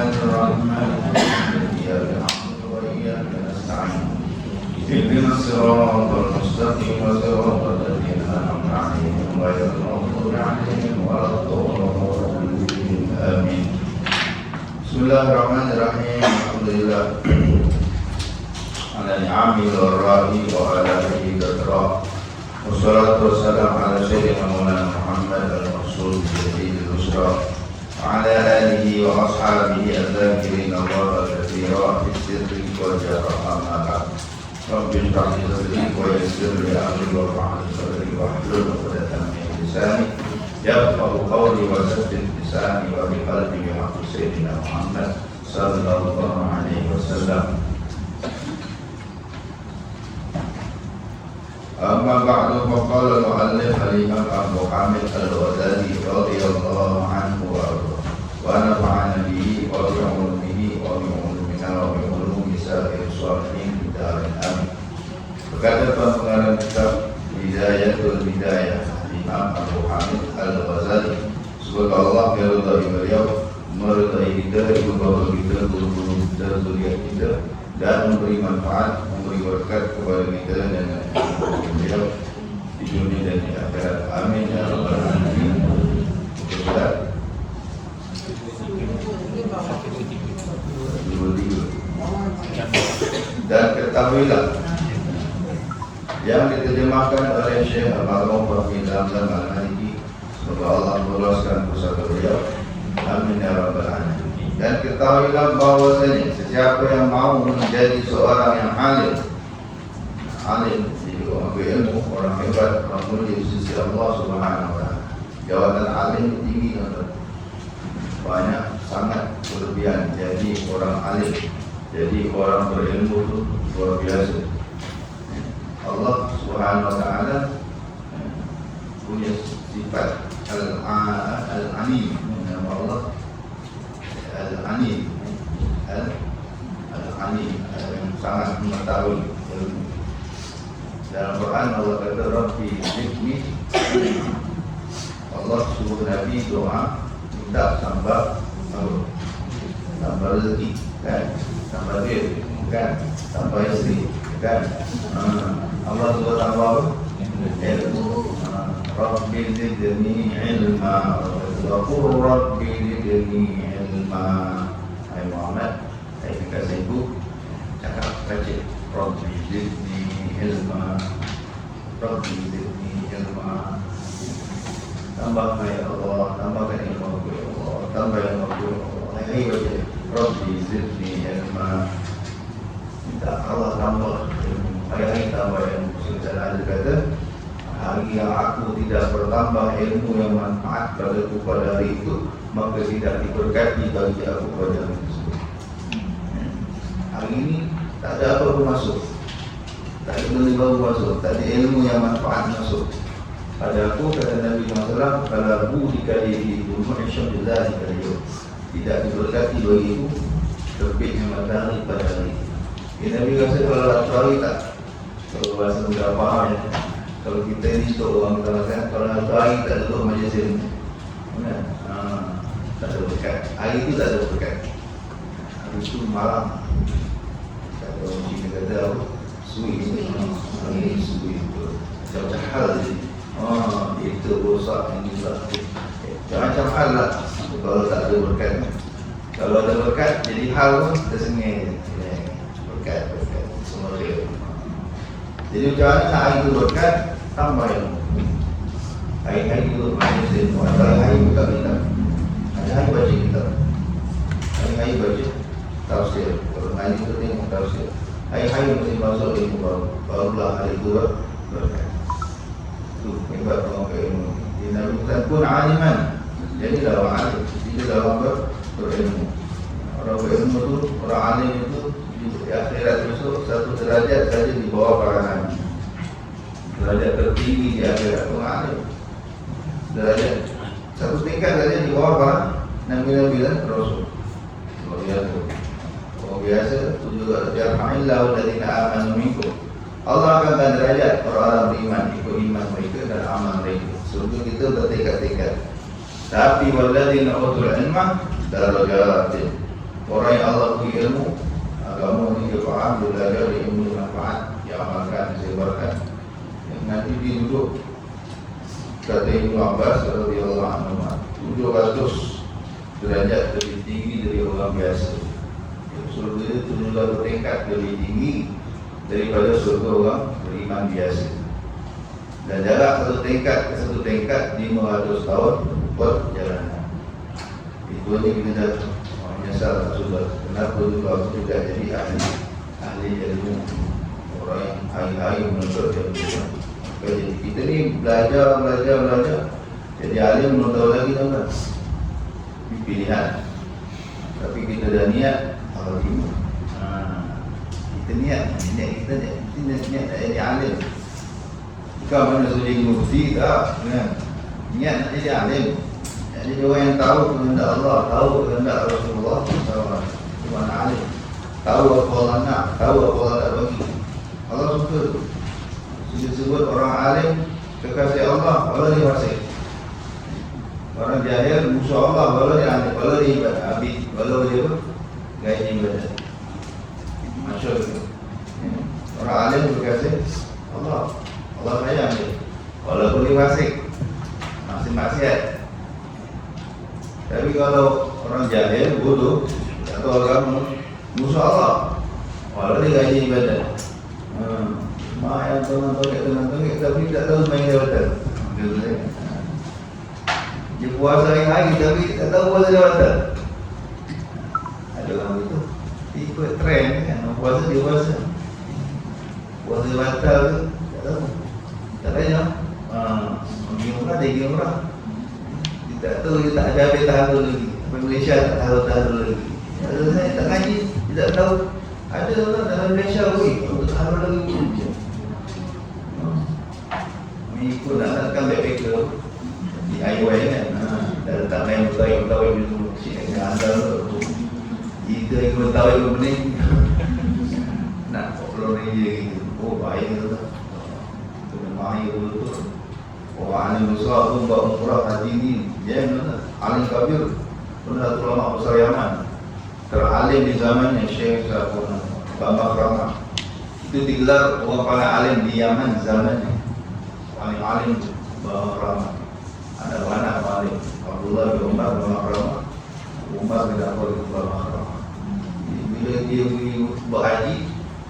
الرحمن إياك نعبد وإياك نستعين اهدنا الصراط المستقيم صراط الذين أنعمت عليهم غير المغضوب عليهم ولا الضالين آمين. Bismillahirrahmanirrahim. Alhamdulillah ala ni'ami warrahi wa ala alihi wa wassalatu wassalamu ala sayyidina Maulana Muhammad al-Rasul Jadidul Usra wa ala alihi wa ashabihi al-zakirin Allah al-kathira fi sirri wa jara amma ba'd. Rabbi shrah li sadri wa yassir li amri wa hlul 'uqdatam min lisani yafqahu qawli wa saddid lisani wa bi qalbi bi haqqi sayyidina Muhammad sallallahu alaihi wasallam. Amma ba'du, faqala al-mu'allif al-imam Abu Hamid al-Ghazali radhiyallahu anhu wa nafa'ana bihi wa bi 'ulumihi wa bi 'ulumina wa bi 'ulumi sa'ir shalihin bidarin amin. Berkata pengarang kitab Bidayatul Bidayah Imam Abu Hamid al-Ghazali, semoga Allah meridai beliau, meridai kita, membawa kita, guru-guru kita, zuriat kita, dan memberi manfaat, memberi berkat kepada kita dan beliau di dunia dan di akhirat. Amin ya rabbal alamin. Dan ketahuilah yang diterjemahkan oleh Syekh Al-Ma'ruf Rahmi dalam Al-Maliki, semoga Allah meluruskan pusaka beliau. Amin ya rabbal alamin. Dan ketahuilah bahwasanya sesiapa yang mau menjadi seorang yang alim, jadi orang berilmu, orang hebat, orang mulia di sisi Allah Subhanahu wa taala. Jawatan alim tinggi, banyak sangat berlebihan. Jadi orang alim, jadi orang berilmu itu luar biasa. Allah Subhanahu wa taala punya sifat al-alim, nama Allah Al-Alim, Al-Alim yang sangat mengetahui. Dalam Quran Allah kata Rabbi zidni, Allah suruh Nabi doa minta tambah rezeki, kan? Tambah duit, kan? Tambah istri, kan? Allah suruh tambah ilmu. Rabbi zidni ilma, Ghafur Rabbi zidni ilma. Hai Muhammad, hai kekasih ibu, cakap baca Rabbi zidni ilma, Rabbi zidni ilma. Tambahkan ya Allah, tambahkan ilmu ya Allah, tambah ilmu ya Allah. Hai baca Rabbi zidni ilma, minta Allah tambah ilmu. Hai tambah ilmu. Sudah ada kata, hari yang aku tidak bertambah ilmu yang manfaat padaku pada hari itu, maka tidak diberkati bagi aku pada hari tersebut. Hari ini tak ada apa pun masuk, tak ada benda baru masuk, tak ada ilmu yang manfaat masuk pada aku. Kata Nabi SAW, kalau budika di rumah Syambillah tidak diberkati bagiku terbitnya matahari pada hari itu. Nabi kata kalau latuari tak, kalau bahasa mudah faham ya. Kalau kita ini untuk orang kata kalau hari tak duduk majlis ilmu, tak ada berkat. Hari itu tak ada berkat. Hari itu malam. Kata orang Cina kata apa? Sui. Hari ini sui. Macam hal je. Itu rosak ini lah. Macam hal lah. Kalau tak ada berkat. Kalau ada berkat, jadi hal pun tersengih. Berkat. Semua dia. Jadi macam mana hari itu berkat, tambah ilmu. Hari-hari itu majlis ilmu. Ada hari buka kitab, ada hari baca kitab, hari-hari baca tafsir. Kalau hari itu tengok tafsir, hari-hari mesti masuk ilmu baru. Barulah hari itu berkat. Itu hebat orang berilmu. Di Nabi Muhammad pun aliman. Jadi orang alim, tidak orang berilmu. Orang berilmu itu, orang alim itu di akhirat besok satu derajat saja di bawah para nabi. Derajat tertinggi di akhirat orang alim. Derajat satu tingkat saja di bawah para nabi-nabi dan rasul. Luar biasa. Luar biasa. Itu juga yarhamillahu alladziina aamanu minkum. Allah akan berikan derajat orang-orang beriman, ikut iman mereka dan amal mereka. Surga kita bertingkat-tingkat. Tapi walladziina utul ilma darajatin. Orang yang Allah beri ilmu, agama ni dia faham, dia belajar, dia ilmu manfaat, dia amalkan, dia sebarkan. Nanti dia duduk, kata Ibnu Abbas radhiyallahu anhu, 700 derajat lebih tinggi dari orang biasa. Surga itu juga bertingkat lebih tinggi daripada surga orang beriman biasa. Dan jarak satu tingkat ke satu tingkat 500 tahun perjalanan. Itu aja kita dah menyesal sudah. Kenapa juga aku juga jadi ahli ilmu, orang yang ahli menuntut ilmu. Jadi kita ni belajar. Jadi alim belum tahu lagi tak? Pilihan. Tapi kita dah niat ilmu. Kita niat kita niat jadi alim. Bukan mana suruh jadi mufti tak, kan? Niat nak jadi alim. Jadi orang yang tahu kehendak Allah, tahu kehendak Rasulullah SAW. Itu mana alim. Tahu apa Allah nak, tahu apa Allah tak bagi. Allah suka tu. Disebut orang alim, kekasih Allah, Allah dia fasik. Orang jahil, musuh Allah, Allah dia alim, Allah dia ibadah, abid, Allah dia apa? Gaya ibadah. Masyur tu. Orang alim kekasih Allah, Allah sayang dia. Walaupun dia fasik, masih maksiat. Tapi kalau orang jahil, bodoh, atau agama, musuh Allah, Allah dia gaya ibadah. Mak yang tenang-tenang tapi tak tahu main jawatan. Dia puasa hari-hari tapi tak tahu puasa jawatan. Ada orang itu ikut trend kan, puasa dia puasa. Puasa jawatan tu tak tahu. Tak tanya. Pergi umrah dia pergi umrah. Dia tak tahu, dia tak ada habis tahan lagi. Sampai Malaysia tak tahan lagi. Ada saya tak ngaji, dia tak tahu. Ada orang dalam Malaysia untuk tahan lagi. Ikut nak kan backpacker di IOI kan, dah letak main bertawai dulu, cik dengan andal tu. Kita ikut bertawai benih nak RM40 gitu. Oh baik tu tak? Itu memang air tu. Orang alim besar tu buat umrah haji ni, dia mana? Alim kabir, pernah ulama besar Yaman, teralim di zamannya Syekh Bambang Rama. Itu digelar orang paling alim di Yaman zamannya. Paling alim Rahmat. Ada anak paling Abdullah bin Umar bin Rahmat. Umar bin Abdul Rahmat. Bila dia pergi berhaji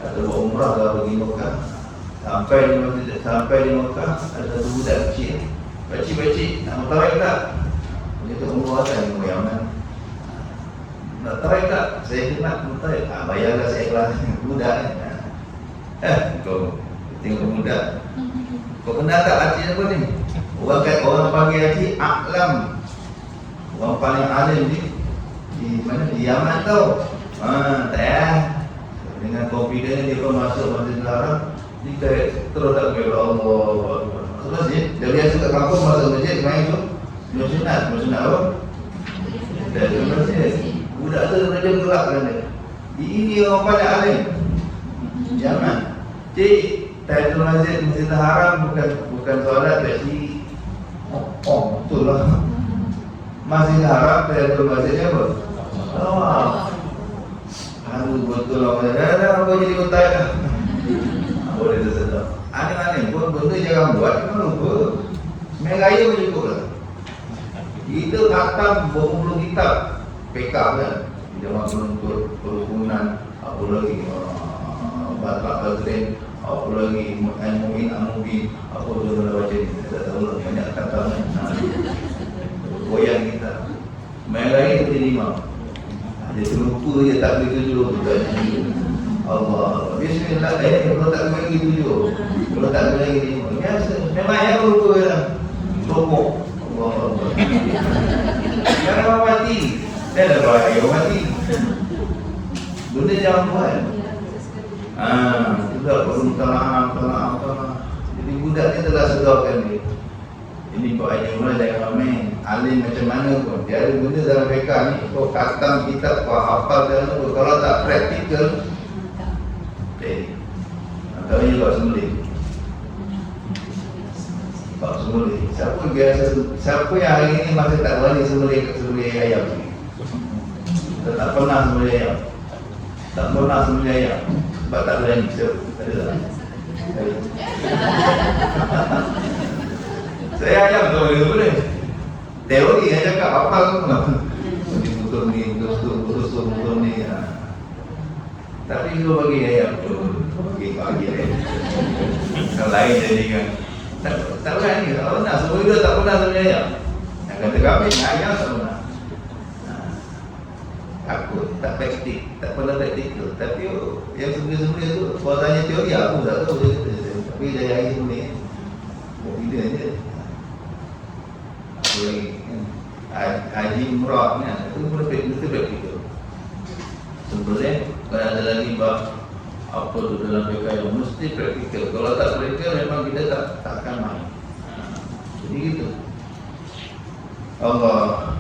atau berumrah atau pergi Mekah, sampai di Mekah ada satu budak kecil. Pakcik nak tarik tak? Dia tu umrah kan di Yaman. Nak tarik tak? Saya nak tarik. Bayarlah saya kelas budak kan. Kau tengok budak. Kau kenal tak arti apa ni? Orang panggil arti A'lam. Orang paling alim di mana? Di Yaman tau. Tak payah. Dengan confident dia pun masuk Masjidil Haram. Dia terus tak kira Allah. Masuk masjid. Dia biasa kat kampung masuk masjid main tu. Sunat apa? Dari masjid. Budak tu dia gerakkan dia. Ini orang paling alim Yaman. Cik, Tahiyatul Masjidil Haram bukan solat tapi betul lah. Masjidil Haram Tahiyatul Masjid apa? Aduh betul lah. Dah kau jadi utai dah. Boleh tersedar. Aneh-aneh pun benda jangan buat, kita lupa. Sembilan raya pun cukup lah. Kita khatam berpuluh kitab PK kan. Jemaah penuntut kerukunan, apa lagi batak badrin, apa lagi mu'min, apa tu dah baca ni, tak tahu lah, banyak kata goyang kita. Main lain kita lima. Dia terlupa je tak boleh tujuh. Allah, bismillah, kalau tak boleh lagi tujuh, kalau tak boleh lagi lima. Biasa, memang yang lupa lah. Sokok. Allah. Jangan mati. Dia dah bahaya mati. Benda jangan buat. Sudah perlu minta maaf. Jadi budak ni telah sedarkan dia. Ini Pak Haji Umar jangan main. Alim macam mana pun. Dia ada benda dalam mereka ni. Kau khatam kitab, kau hafal dalam tu. Kalau tak praktikal, antaranya Pak Semulih. Pak Semulih. Siapa yang hari ini masih tak balik Semulih ayam ni? Kita tak pernah sembelih ayam. Tak pernah sembelih ayam. Sebab tak berani. Tak ada tak? Saya ayam tu boleh. Teori yang cakap apa tu? Putus ni, putus ni. Tapi kalau bagi ayam tu, bagi ayam. Kalau lain jadi kan. Tak berani. Tak pernah. Semua itu tak pernah sembelih ayam. Yang kata kami, ayam tak pernah. Takut, tak praktik, tak pernah praktikal. Tapi yang sembelih-sembelih tu, kalau tanya teori aku tak tahu dia kata. Tapi dari hari sembelih, buat video je. Haji Umrah ni, itu mesti praktikal. Sembelih, kalau ada lagi apa tu dalam PKM, mesti praktikal. Kalau tak praktikal, memang kita tak akan main. Jadi gitu. Allah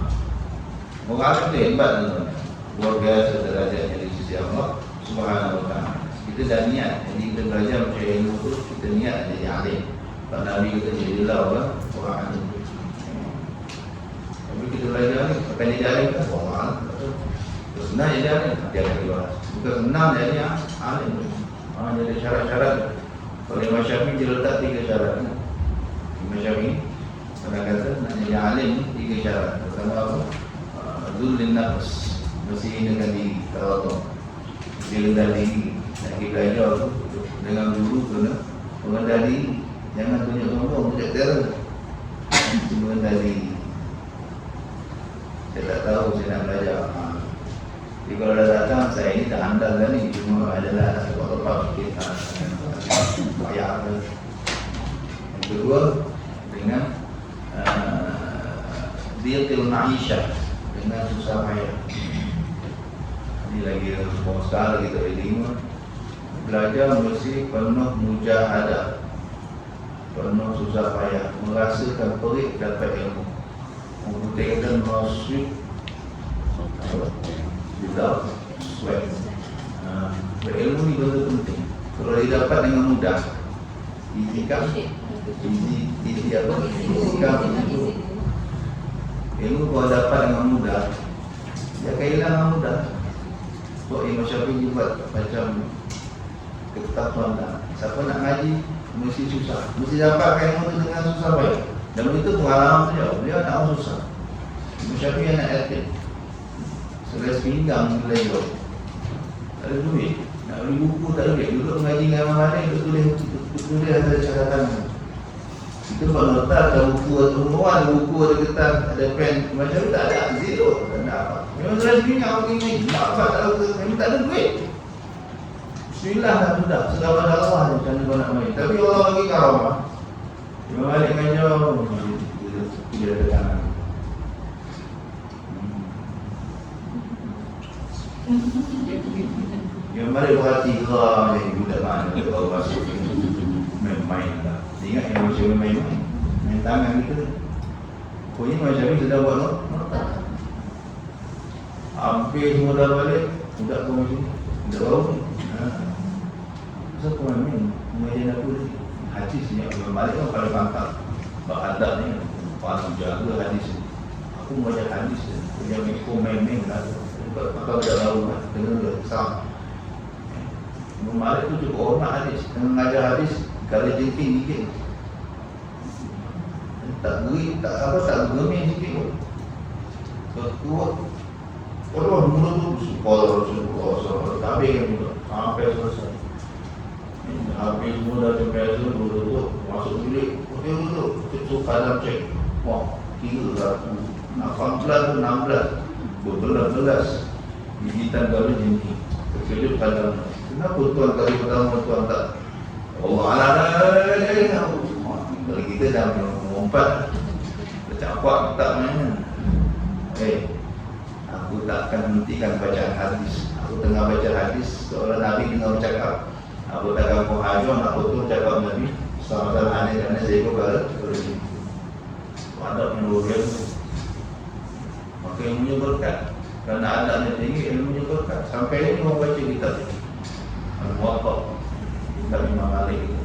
mengalir tu hebat tuan-tuan. Luar biasa derajatnya di sisi Allah Subhanahu wa ta'ala. Kita dah niat, jadi kita belajar macam ilmu tu, kita niat jadi alim. Pak Nabi kata jadilah orang alim. Tapi kita belajar ni, apa yang jadi alim kan? Orang alim. Senang jadi alim, dia akan dibahas. Bukan senang jadi alim. Jadi syarat-syarat. Kalau Imam Syafi'i dia letak 3 syarat. Imam Syafi'i pernah kata nak jadi alim ni 3 syarat. Pertama apa? Zullin nafs, mesti hinakan diri, tawadhu. Dia rendah diri. Nak pergi belajar tu dengan guru kena rendah diri. Jangan tunjuk sombong, tunjuk terang. Cuma rendah diri. Saya tak tahu saya nak belajar. Jadi kalau dah datang, saya ini tak handal kan ni. Cuma adalah tempat-tempat sikit. Payah. Yang kedua, dengan diatil ma'isyah, dengan susah payah. Ini lagi semua sekali kita ilmu. Belajar mesti penuh mujahadah, penuh susah payah, merasakan perih dapat ilmu. Membuktikan maksud without sweat. Berilmu ni betul penting. Kalau didapat dengan mudah, itikaf, easy apa? Itikaf itu. Ilmu kalau dapat dengan mudah, dia akan hilang dengan mudah. So Imam Syafi'i buat macam ketakuan tak. Siapa nak ngaji mesti susah, mesti dapatkan ilmu tu dengan susah baik. Dan itu pengalaman dia nak susah. Imam Syafi'i anak yatim, sebelah pinggang belajar, tak ada duit, nak beli buku tak ada duit. Duduk mengaji dengan Imam Malik, tulis ada catatan. Itu kalau letak ada buku atau umuan, buku ada kertas, ada pen, macam tu tak ada, zero, tak ada apa. Memang sebelah pinggang pergi ngaji, tak apa, memang tak ada duit. Bismillah tak sudah, segala ada Allah je macam mana kau nak main. Tapi Allah bagi karamah. Imam Malik mengajar, dia ada tangan. Yang balik berhati geram ni budak mana kalau masuk main-main lah. Ingat yang macam main tangan kita. Pokoknya macam ni sudah buat nota. Hampir semua dah balik, budak kau macam ni. Budak baru ni. Kenapa kau main? Mengajian aku ni. Hadis ni, Imam Malik kan paling pantang. Sebab adab ni, paling jaga hadis ni. Aku mengajar hadis ni. Yang ikut main-main lah. Maka dah tahu kan, dengar dia, sama. Imam Malik tu cukup hormat hadis. Dengan mengajar hadis, kalau jengking sikit. Tak geri, tak germin sikit pun. Kuat. Kalau mula tu, Rasulullah, habis kan juga. Sampai selesai. Habis semua dah sampai tu, duduk, masuk bilik. Dia duduk, cucuk kadang cek. Wah, 3 18 tu 16. Berbelas-belas gigitan garis jengking. Terkejut kadang. Kenapa tuan kali pertama tuan tak? Allah ala. Kalau kita dah melompat, tercapak tak mana. Aku tak akan hentikan bacaan hadis. Aku tengah baca hadis, seorang Nabi tengah bercakap. Aku tak akan mengajar, nak potong cakap Nabi. Sama-sama aneh kerana saya kembali berhenti. Adab yang luar biasa. Maka ilmunya berkat. Kerana adabnya tinggi, ilmunya berkat. Sampai ini orang baca kitab Al-Muwatta, kitab Imam Malik itu.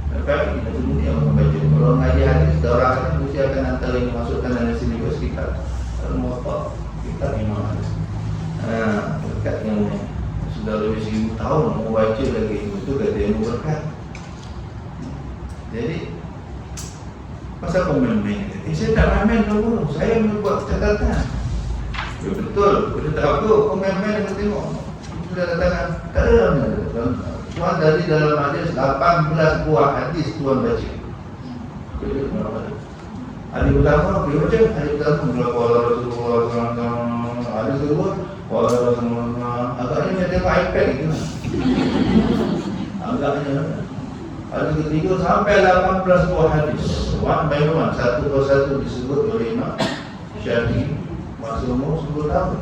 Sampai kita dulu ni orang baca. Kalau mengaji hadis, orang akan mesti akan antara ini masukkan dalam silibus kitab Al-Muwatta, kitab Imam Malik. ilmu. Sudah lebih 1000 tahun mau baca lagi itu kata ilmu berkat. Jadi pasal pemain-main, saya tak main dulu, saya membuat catatan. Ya betul, kita tahu tu pemain-main yang tengok. Sudah katakan, tak ada Tuan dari dalam hadis 18 buah hadis Tuan baca. Hari pertama, dia baca. Hari pertama, Qala Rasulullah SAW. Hari kedua, Qala Rasulullah. Agaknya dia tengok iPad gitu. Agaknya. Hari ketiga, sampai 18 buah hadis. One by one, satu persatu disebut oleh Imam Syafi'i. Masa umur 10 tahun.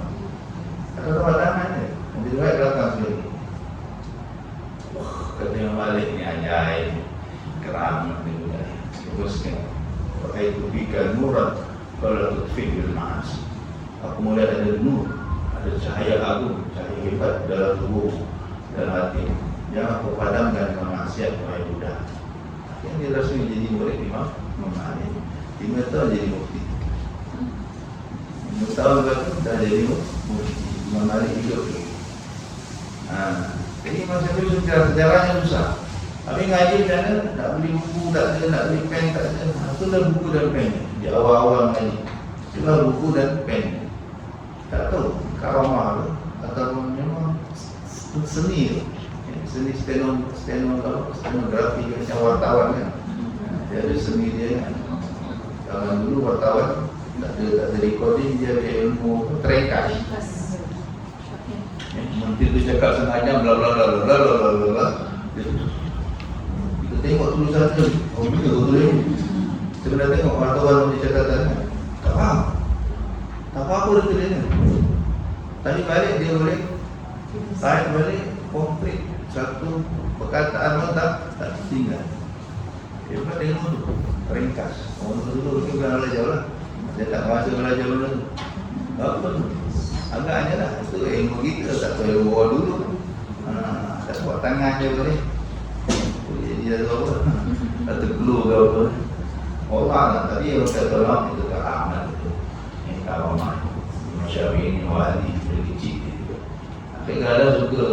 Ada tempat tangan dia. Nanti dia belakang sekali. Kata Imam Malik ni ajaib. Keram ni budaya. Teruskan. Itu bika nurat kalau tutfik bil ma'as. Aku mulai ada nur, ada cahaya agung, cahaya hebat dalam tubuh, dalam hati. Jangan aku padamkan dengan maksiat wahai budak. Akhirnya dia rasmi jadi murid Imam Malik. 5 tahun jadi mufti. 5 tahun lepas dah jadi mufti. Imam Malik hidup lagi. Jadi masa itu sejarahnya susah. Tapi ngaji macam mana? Nak beli buku, tak ada, nak beli pen, tak ada. Itulah buku dan pen. Di awal-awal ngaji. Itulah buku dan pen. Tak tahu, karamah tu. Ataupun memang seni tu. Seni stenografi macam wartawan kan. Dia ada seni dia kan. Zaman dulu wartawan tak ada recording, dia ada ilmu terengkas. Menteri tu cakap setengah jam, bla bla bla bla bla bla bla bla. Kita tengok tulisan tu. Oh, bila tu tulis. Kita kena tengok wartawan punya catatan kan. Tak faham. Tak faham apa dia tulis kan. Tadi balik dia boleh tarik balik komplit satu perkataan tak tinggal. Dia bukan tengok tu. Ringkas. Orang dulu dia bukan belajar lah. Dia tak rasa belajar dulu tu. Apa tu? Agaknya lah. Itu ilmu kita. Tak tahu ilmu orang dulu. Tak buat tangan je boleh. Jadi dia tahu apa. Tak tergelur ke apa. Orang lah. Tadi orang kata orang itu keramat itu. Ini keramat. Syafi'i ni wali. Dia kecil. Tapi kadang suka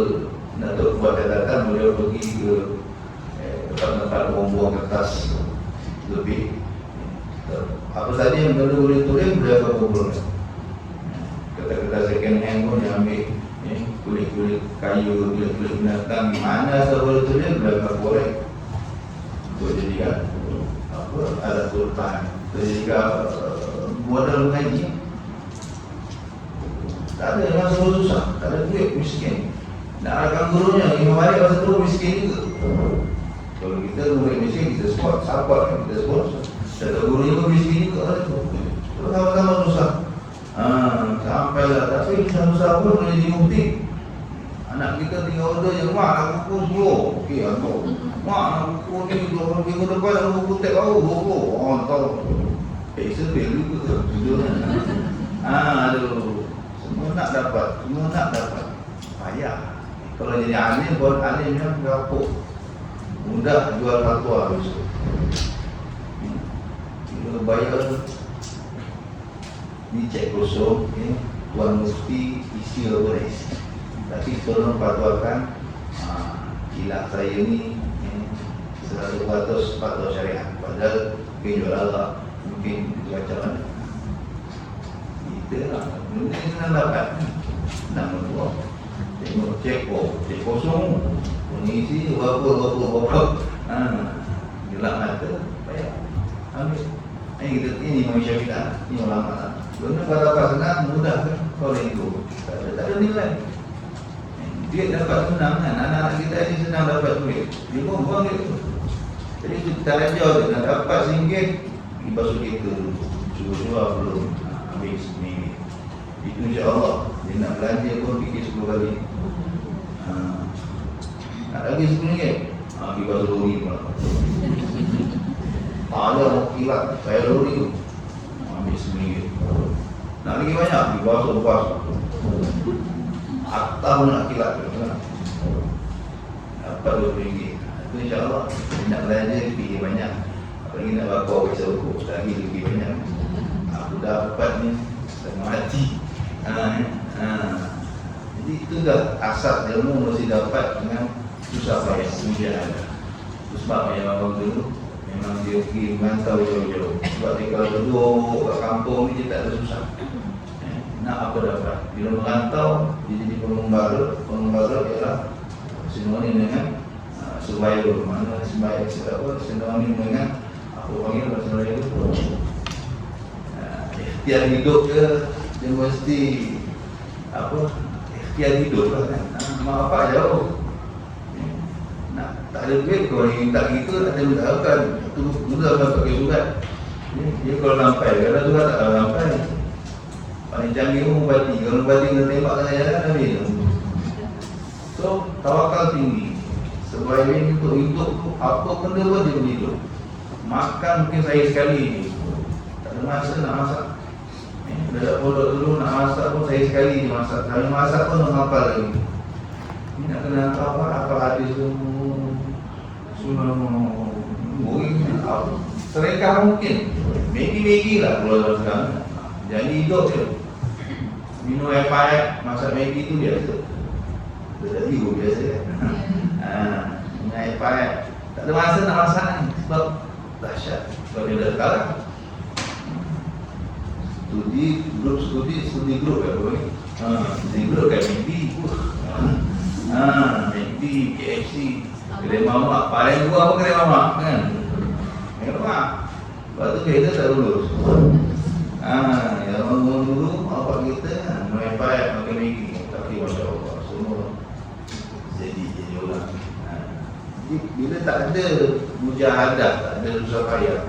nak tahu buat catatan. Boleh pergi ke tempat-tempat buang-buang kertas lebih. Apa saja yang boleh tulis boleh apa kumpulkan. Kata-kata second hand pun dia ambil kulit-kulit kayu, kulit-kulit binatang, mana saya boleh tulis boleh apa korek untuk jadikan apa alat Quran, jadikan modal mengaji. Tak ada, memang semua susah, tak ada duit, miskin. Nak rakan gurunya, Imam Malik masa tu miskin juga. Kalau kita murid miskin, kita support, kita sponsor. Kata gurunya pun miskin juga. Terus sama-sama susah. Sampailah, tapi susah-susah pun boleh jadi mufti. Anak kita tinggal order je, mak nak buku 10. Okey, hantar. Mak nak buku ni, 2 minggu depan nak buku tek baru, 20. Hantar. Sedih juga tu. Aduh. Semua nak dapat. Payah. Kalau jadi alim pun, alim yang berapa. Mudah jual fatwa besok. Kita bayar ni cek kosong, Tuan Mufti isi apa dah isi. Tapi tolong fatwakan hilaf saya ni 100% fatwa syariat. Padahal mungkin jual Allah, mungkin macam mana. Kita lah, benda ni senang dapat. Nak mentua. Tengok cek kosong. Mengisi berapa. Gelap mata, payah. Ambil. Ini manusia kita, ini ulama. Benda kalau senang, mudah kan? Kalau itu, tak ada nilai. Duit dapat senang kan? Anak-anak kita ini senang dapat duit. Dia pun buang duit tu. Jadi kita raja tu, nak dapat RM1, pergi basuh kereta dulu. Cuba-cuba belum habis RM1. Itu insyaAllah. Dia nak belanja pun fikir 10 kali. Nak lagi RM10, pergi basuh lori pula. Ada mau kilat, saya lori tu ambil RM1. Nak lagi banyak, pergi basuh. Akta pun nak kilat tu kan? Dapat RM20. Itu insyaAllah. Nak belanja, fikir banyak. Apalagi nak bakar kisah buku, lagi lebih banyak. Aku dapat ni setengah hati. Jadi itu dah asas ilmu mesti dapat dengan susah payah mujahadah. Sebab yang abang dulu memang dia pergi mengantau jauh-jauh. Sebab dia kalau duduk kat kampung ni dia tak ada susah. Nak apa dapat. Bila merantau dia jadi pengembara. Pengembara ialah sinonim dengan survival. Mana sinonim dengan apa panggil bahasa Melayu tu, ikhtiar hidup dia mesti apa, ikhtiar hidup lah kan. Mak bapak jauh, nak tak ada duit kau ni minta gitu, ada minta tu mudah akan pakai surat. Dia kalau sampai, kadang surat tak sampai. Paling canggih pun mubati, kalau mubati kena tembak kat saya kan habis. So tawakal tinggi. Surviving untuk hidup tu apa benda pun dia boleh hidup. Makan mungkin saya sekali, tak ada masa nak masak. Dah pondok dulu nak masak pun saya sekali je masak. Kalau masak pun nak hafal lagi. Ni nak kena apa hadis tu semua boring. Serikah mungkin Maggi lah kalau sekarang. Jadi hidup je. Minum air pahet, masak Maggi tu biasa. Jadi pun biasa kan. Minum air pahet, tak ada masa nak masak ni. Sebab dahsyat. Sebab dia dah kalah. Studi grup kan boleh. Studi grup kan MD. MD, KFC, kedai mamak. Paling dua apa kedai mamak kan? Kedai mamak. Lepas tu kita tak lulus. Yang orang dulu bapak kita main pahet, makan Maggi. Tapi Masya Allah, semua jadi orang. Bila tak ada mujahadah, tak ada susah payah,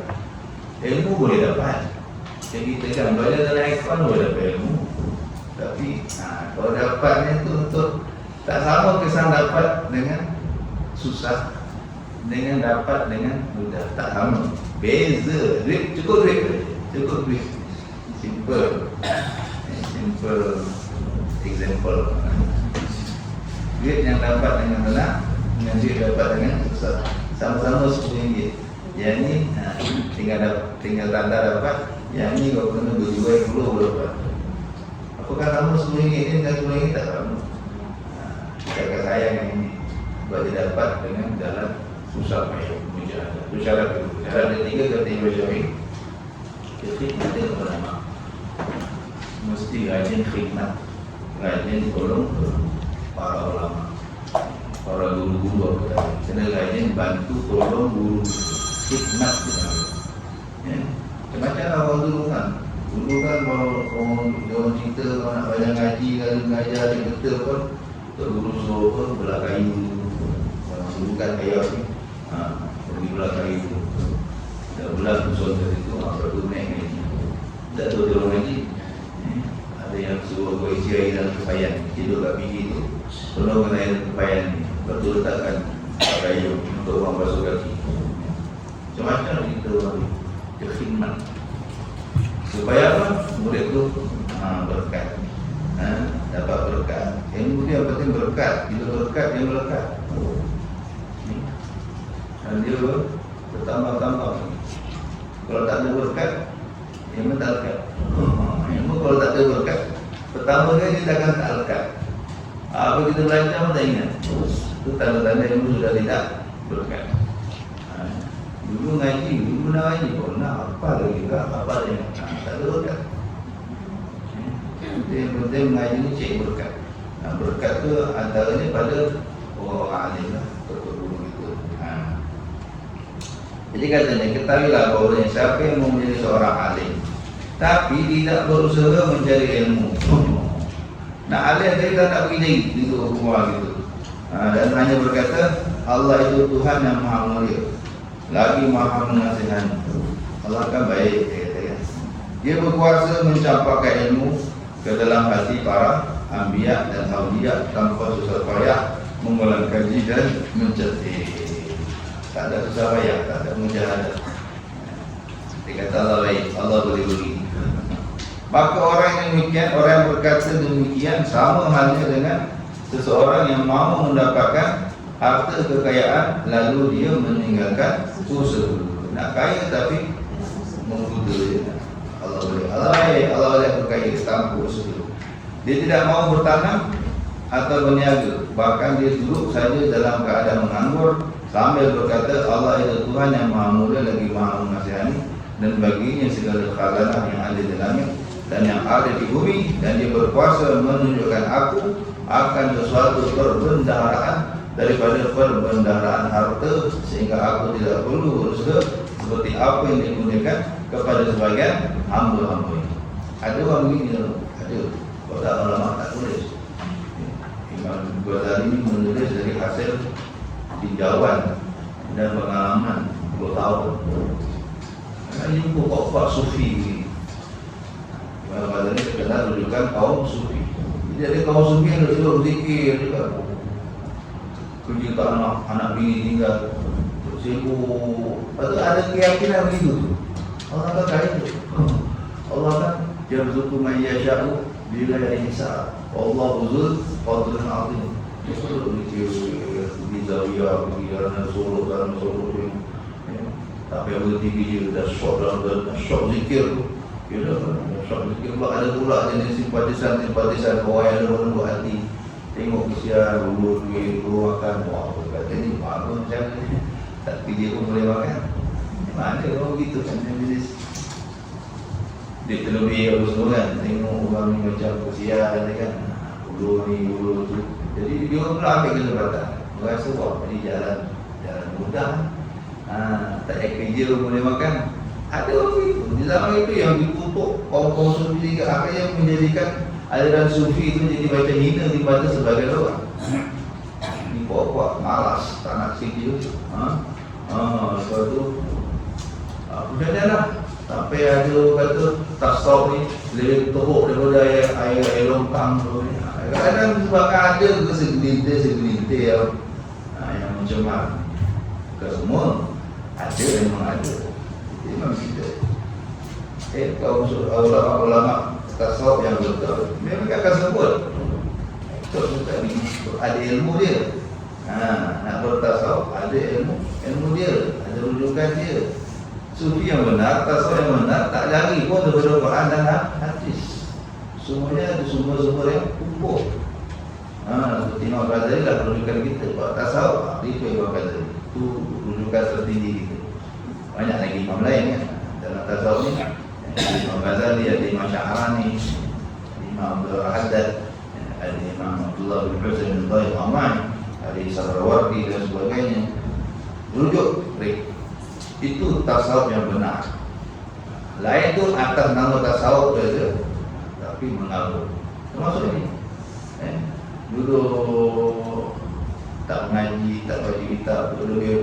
ilmu boleh dapat. Jadi kita kan belajar dalam ikhwan boleh dapat ilmu. Tapi kalau dapatnya tu untuk tak sama kesan dapat dengan susah dengan dapat dengan mudah, tak sama. Beza. Cukup duit. Simple example. Duit yang dapat dengan benar dengan duit dapat dengan susah sama-sama RM10. Yang ni tinggal tanda dapat. Yang ni kalau kena berjual 10 dapat. Apakah sama RM10 ni dengan RM10 tak sama? Kita sayang yang ini sebab dia dapat dengan jalan susah payah mujahadah. Itu syarat itu. Syarat ketiga kata Ibn Syawih, khidmat dia ulama. Mesti rajin khidmat, rajin tolong para ulama, para guru-guru apa tadi. Kena rajin bantu tolong guru, khidmat kita. Ya. Macam orang dulu kan kalau orang cerita kalau nak belajar ngaji, kalau mengajar dia betul pun untuk guru suruh pun belah kayu. Orang suruhkan kayu ni pergi belah kayu. Dah belah usul dari itu berapa naik ngaji. Tak tahu tolong ngaji. Ada yang suruh kau isi air dalam kepayan, tidur kat pinggir tu, tolong kena air kepayan ni, lepas tu letakkan kayu untuk orang basuh kaki. Macam-macam kita orang khidmat supaya apa? Murid tu berkat, dapat berkat. Ilmu dia penting berkat. Bila berkat dia melekat. Dan dia bertambah-tambah. Kalau tak ada berkat, dia memang tak lekat. Ilmu kalau tak ada berkat, pertama dia akan tak lekat. Apa kita belajar pun tak ingat. Itu tanda-tanda ilmu sudah tidak berkat. Dulu ngaji, dulu nak ngaji pun nak apa lagi tak apa lagi tak ada berkat. Yang penting mengaji ni cek berkat. Berkat tu antaranya pada orang alim lah, guru itu. Jadi katanya ketahuilah bahawa siapa yang mau menjadi seorang alim tapi tidak berusaha mencari ilmu. Nak alim tapi tak nak pergi jadi itu hukumah gitu. Dan hanya berkata Allah itu Tuhan yang Maha Mulia, lagi Maha Mengasihani. Allah kan baik, dia kata kan. Dia berkuasa mencampakkan ilmu ke dalam hati para anbiya dan awliya tanpa susah payah mengulang kaji dan mencetik. Tak ada susah payah, tak ada mujahadah. Dia kata Allah baik, Allah boleh beri. Maka orang yang demikian, orang yang berkata demikian sama halnya dengan seseorang yang mahu mendapatkan harta kekayaan lalu dia meninggalkan usaha. Nak kaya tapi menggoda je. Allah boleh, Allah boleh berkaya tanpa usaha. Dia tidak mahu bertanam atau berniaga, bahkan dia duduk saja dalam keadaan menganggur sambil berkata, Allah itu Tuhan yang maha mulia lagi maha mengasihani, dan baginya segala khazanah yang ada di langit dan yang ada di bumi, dan dia berkuasa menunjukkan aku akan sesuatu perbendaharaan daripada perbendaharaan harta, sehingga aku tidak perlu berusaha seperti apa yang digunakan kepada sebagian hamba-hamba ini. Ada orang begini, ada. Kalau tak ulama tak tulis. Imam Ghazali ini menulis dari hasil tinjauan dan pengalaman 10 tahun. Ini pokok sufi ini. Imam Ghazali sekedar rujukan kaum sufi. Jadi kaum sufi yang dulu berzikir juga. Kerja tak anak bini tinggal sibuk. Lepas ada keyakinan begitu tu. Allah kata itu. Allah kan yarzuqu man yasha'u bila hisab. Allah uzul qadrun azim. Itu di Zawiyah, di dalam Solo tu. Tapi berhenti dia dah syok zikir tu. Dia dah syok zikir pula. Ada pula jenis simpatisan orang yang ada buat hati. Tengok kesian, dulu duit, dulu makan. Wah, kata ni bagus macam ni. Tapi dia pun boleh makan. Mana orang begitu kan jenis. Dia terlebih apa semua kan. Tengok orang ni macam kesian kan. Dulu ni, dulu tu. Jadi dia pula ambil kesempatan. Merasa wah, ini jalan mudah. Tak ada kerja pun boleh makan. Ada orang begitu. Di zaman itu yang ditutup kaum-kaum sufi juga. Apa yang menjadikan aliran sufi itu jadi macam hina di mata sebagai orang. Ni buat malas, tak nak sikit. Lepas tu macam mana lah. Sampai ada kata tasawuf ni lebih teruk daripada air longkang tu ni. Kadang-kadang sebabkan ada ke segelintir yang mencemar. Bukan semua. Ada memang ada. Memang kita. Kalau ulama tasawuf yang betul, memang akan sebut. Betul tadi ada ilmu dia. Nak bertasawuf ada ilmu dia, ada rujukan dia. Sufi yang benar, tasawuf yang benar tak lari pun daripada Quran dan hadis. Semuanya ada sumber-sumber yang kukuh. Seperti Imam Ghazali lah rujukan kita. Buat tasawuf, itu Imam Ghazali. Itu rujukan tertinggi kita. Banyak lagi imam lain kan dalam tasawuf ni. Imam Ghazali, ada Imam Sya'rani, Imam Abdul Haddad, ada Imam Abdullah bin Husain bin Tayyib Amai, ada Sahrawardi dan sebagainya. Rujuk itu tasawuf yang benar. Lain tu atas nama tasawuf saja, tapi mengalur. Termasuk ini. Dulu tak mengaji, tak baca kitab, dulu dia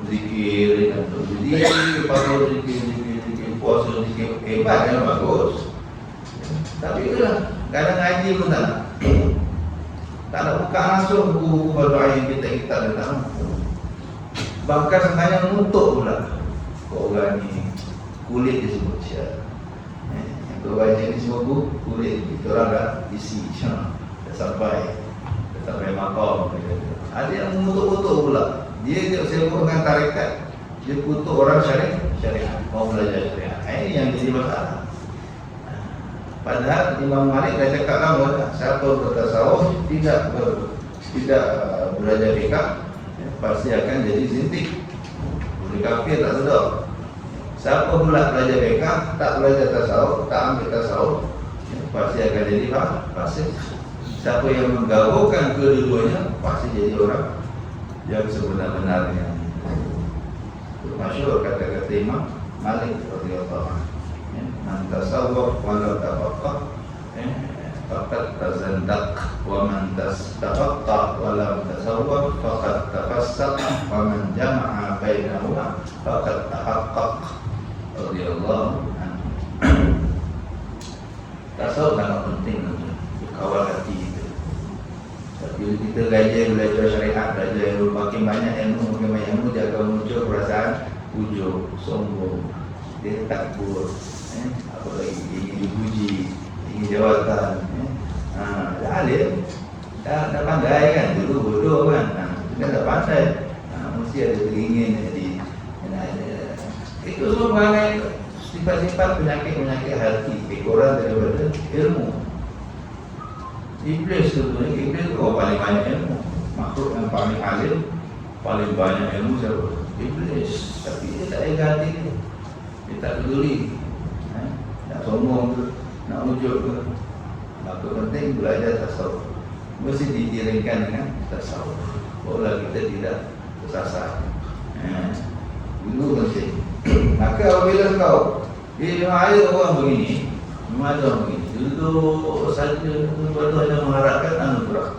zikir dan zikir, bagus zikir, puasa zikir, hebat kan, bagus. Tapi itulah, kadang ngaji pun tak nak. Tak nak buka langsung buku doa yang kita letak. Bahkan sebenarnya mengutuk pula. Orang ni kulit dia sebut siap. Yang kau baca ni semua kulit. Kita orang dah isi. Dah sampai makam. Ada yang mengutuk-utuk pula. Dia sibuk dengan tarekat. Dia kutuk orang syariat. Mau belajar syariat. Ini yang jadi masalah. Padahal Imam Malik dah cakap lama, siapa bertasawuf tidak belajar fiqh pasti akan jadi zindik. Boleh kafir tak sedar. Siapa pula belajar fiqh, tak belajar tasawuf, tak ambil tasawuf, pasti akan jadi fasik. Siapa yang menggabungkan kedua-duanya pasti jadi orang yang sebenar-benarnya. Masyhur kata-kata Imam Malik radhiyallahu anhu. Man tasawwaf wa la tafaqqah faqad tazandaq, wa man tafaqqah wa la tasawwaf faqad tafassaq, wa man jama'a bainahuma faqad tahaqqaq radhiyallahu anhu. Tasawuf sangat penting untuk kawal hati kita. Bila kita belajar syariat, belajar makin banyak ilmu, dia akan muncul perasaan ujub, sombong, dia takbur, apa lagi, ingin dipuji, ingin jawatan. Dah alim, dah pandai kan, dulu bodoh kan, kita dah pandai, mesti ada teringin jadi. Itu semua mengenai sifat-sifat penyakit hati, kekurangan daripada ilmu. Iblis sebenarnya, iblis tu orang paling banyak ilmu. Makhluk yang paling alim, paling banyak ilmu siapa? Iblis. Tapi dia tak ada hati dia. Dia tak peduli. Nak sombong ke, nak ujub ke. Maka penting belajar tasawuf. Mesti diiringkan dengan tasawuf. Barulah kita tidak tersasar. Itu penting. Maka apabila kau memang ada orang begini, memang ada orang begini, duduk saja, lepas tu hanya mengharapkan anugerah.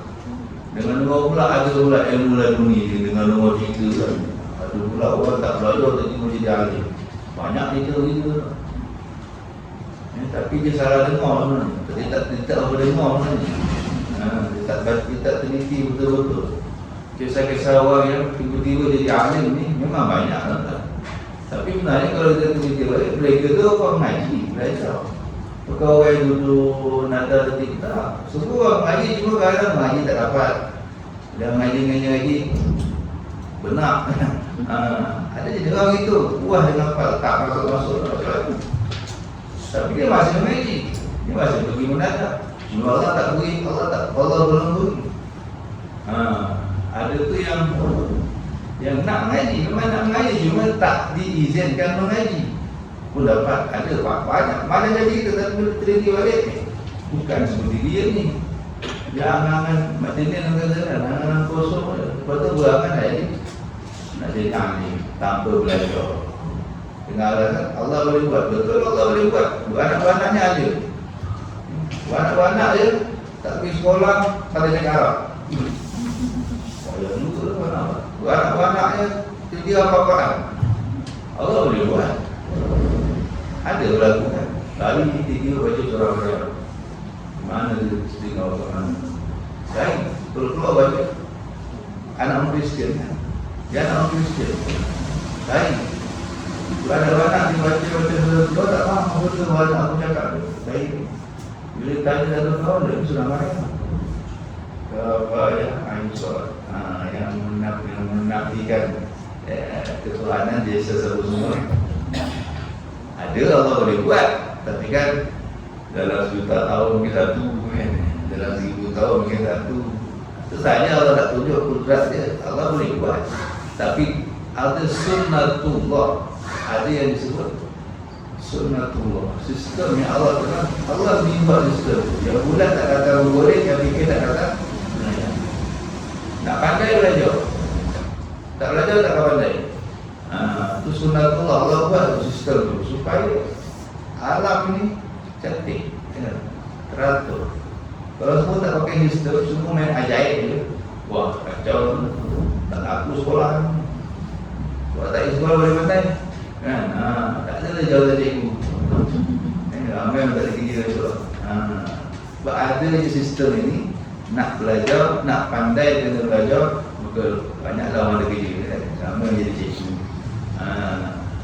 Dengan orang pula ada pula ilmu laduni, dengan orang cerita kan. Ada pula orang tak belajar tapi jadi ahli. Banyak cerita-cerita. Tapi dia salah dengar sebenarnya. Dia tak apa dengar sebenarnya. Dia tak teliti betul-betul. Kisah-kisah orang yang tiba-tiba jadi alim ni memang banyak lah. Tapi sebenarnya kalau kita tiba-tiba mereka tu orang ngaji, belajar. Pegawai yang duduk nada detik tak. Semua orang ngaji, cuma kadang ngaji tak dapat. Dan ngaji benar. Ada je orang itu puas dengan hafal, tak masuk-masuk. Tapi dia masih mengaji, dia masih pergi menadab. Cuma Allah tak beri, Allah belum beri. Ada tu yang nak mengaji, memang nak mengaji, cuma tak diizinkan mengaji. Pun dapat, ada banyak. Mana jadi kita tak boleh terhenti balik. Bukan seperti dia ni. Dia angan-angan macam ni angan-angan kosong. Lepas tu berangan lagi nak jadi ahli tanpa belajar. Dengan alasan Allah boleh buat. Betul Allah boleh buat. Anak-anaknya ada. Anak-anak dia tak pergi sekolah, pada cakap Arab. Anak-anaknya dia apa-apaan. Allah boleh buat. Ada berlaku kan. Kali ini dia baca surah Maryam. Mana dia setengah orang. Lain, keluar baca anak orang Kristian kan. Dia anak orang Kristian. Lain, anak-anak dia baca kau tak faham apa tu anak aku cakap. Lain, bila tanya dalam kawan dia surah Maryam. Apa yang Aisyah yang menafikan ketuhanan dia sesuatu semua. Ada Allah boleh buat, tapi kan dalam 1000 tahun mungkin satu kan, dalam 1000 tahun mungkin satu. Itu saja Allah tak tunjuk kudrat dia. Allah boleh buat, tapi ada sunnatullah, ada yang disebut sunnatullah, sistem yang Allah telah Allah membuat sistem. Yang bulan tak kata boleh, yang fikir tak kata. Nak pandai belajar, tak belajar tak akan pandai. Itu sunnatullah, Allah buat sistem tu supaya alam ini cantik, teratur. Kalau semua tak pakai sistem, semua main ajaib je. Wah, kacau. Tak laku sekolah. Kalau tak pergi sekolah boleh pandai kan? Tak ada lah jauh dari cikgu. Ramai yang tak ada kerja sekolah. Sebab ada je sistem ini. Nak belajar, nak pandai kena belajar. Maka banyaklah orang ada kerja kan? Sama jadi cikgu.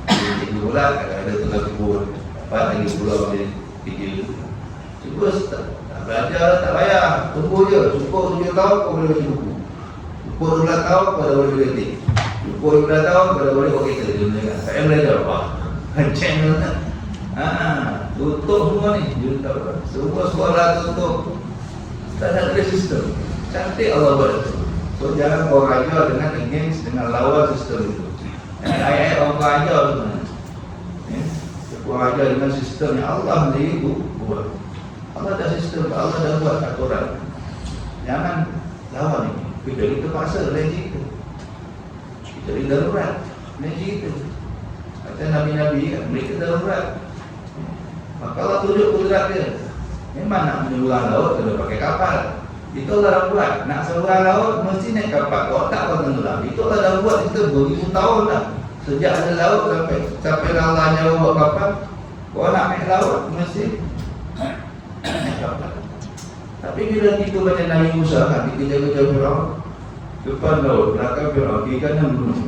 Jadi cikgu pula ada tengah kebun. Dapat lagi pulau dia kerja. Cuba tak belajar tak payah. Tunggu je. Cukup 7 tahun kau boleh baca buku. Cukup 12 tahun kau dah boleh berlatih. Cukup 12 tahun kau dah boleh buat kereta. Tak payah belajar apa. Channel kan. Tutup semua ni. Semua sekolah tutup. Tak ada sistem. Cantik Allah buat itu. So jangan kau ajar dengan against, dengan lawan sistem itu. Ayat-ayat orang kau ajar sebenarnya. Kau ajar dengan sistem yang Allah sendiri buat. Allah dah sistem, Allah dah buat aturan. Jangan lawan ini. Kecuali terpaksa, lain cerita. Kecuali darurat, lain cerita. Kata Nabi-Nabi kan, mereka darurat. Maka Allah tunjuk kudrat dia. Memang nak menyeberang laut, kena pakai kapal. Itu Allah dah buat. Nak seberang laut, mesti naik kapal. Kalau tak kau tenggelam. Itu Allah dah buat kita beribu tahun dah. Sejak ada laut sampai Allah nyawa buat kapal. Kau nak naik laut, mesti naik kapal. Tapi bila kita macam Nabi Musa, kita jaga-jaga Fir'aun, depan laut, belakang Fir'aun, kiri kanan gunung.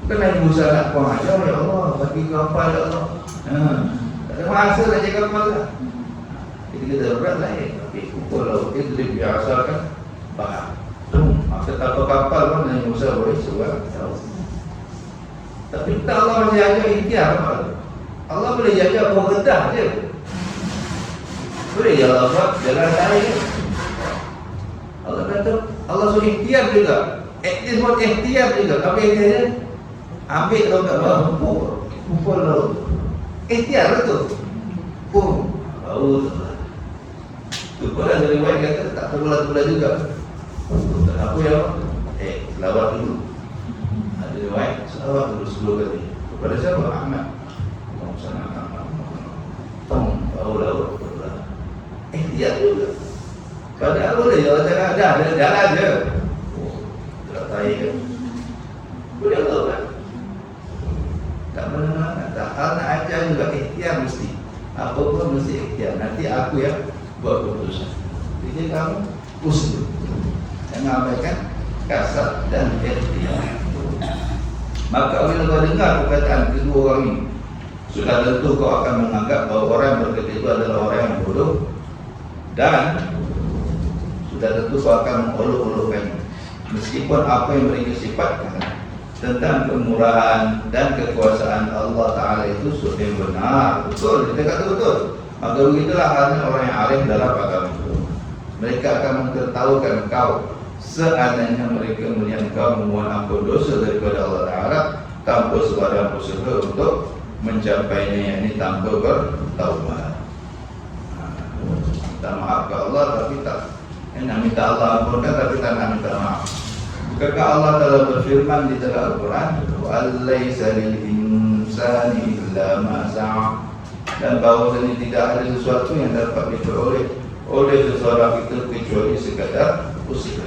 Bukan Nabi Musa nak puang ajar, ya Allah, bagi kapal ya Allah. Tak ada masa nak jaga kapal lah. Kita darurat lain. Tapi ukur laut itu dia biasa kan faham. Maka tanpa kapal pun Nabi Musa boleh seorang tahu. Tapi tak Allah masih ajar ikhtiar apa? Allah boleh jaga buah redah je. Boleh ya Allah buat jalan lain. kata Allah suruh ikhtiar juga. Aktif buat ikhtiar juga. Apa ikhtiar dia? Ambil kalau kat bawah kumpul laut. Ikhtiar lah tu. Pum, laut. Tu pun ada riwayat kata tak terbelah-belah juga. Tak apa ya? Selawat dulu. Ada riwayat selawat dulu 10 kali. Kepada siapa? Ahmad. Tong, laut. Ikhtiar juga. Padahal boleh jalan jalan je. Tak tahu ke? Boleh tahu kan? Tak mana-mana. Tak hal nak ajar juga ikhtiar mesti. Apa pun mesti ikhtiar. Nanti aku yang buat keputusan. Jadi kamu usul. Jangan abaikan kasar dan ikhtiar. Maka bila kau dengar perkataan kedua orang ini, sudah tentu kau akan menganggap bahawa orang yang berkata itu adalah orang yang bodoh, dan sudah tentu kau akan mengolok-olokkannya. Meskipun apa yang mereka sifatkan tentang kemurahan dan kekuasaan Allah Ta'ala itu sudah yang benar, betul, kita kata betul. Maka begitulah halnya orang yang alim dalam agama itu. Mereka akan memberitahukan kau seandainya mereka melihat kau memohon ampun dosa daripada Allah Ta'ala tanpa sebarang usaha untuk mencapainya, yakni tanpa bertaubat. Minta maaf ke Allah tapi tak nak minta Allah ampunkan tapi tak nak minta maaf. Maka Allah telah berfirman di dalam Al-Quran, وَأَلَّيْسَ لِلْإِنسَانِ إِلَّا مَا سَعَى, dan bahawasanya tidak ada sesuatu yang dapat diperoleh oleh seseorang itu kecuali sekadar usaha.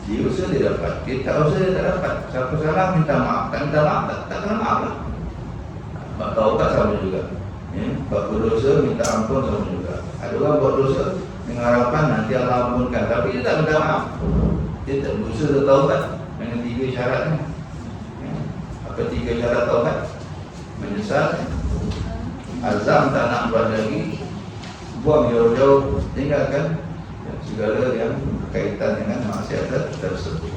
Dia usaha dia dapat, kita usaha dia tak dapat. Siapa salah minta maaf, tak minta maaf tak kena maaf lah. Bak taubat sama juga. Bak berdosa minta ampun sama juga. Ada orang buat dosa dengan harapan nanti Allah ampunkan, tapi dia tak minta maaf. Dia tak berusaha taubat dengan 3 syaratnya. Apa 3 syarat taubat? Menyesal, azam tak nak buat lagi, buang jauh-jauh, tinggalkan segala yang berkaitan dengan maksiat tersebut.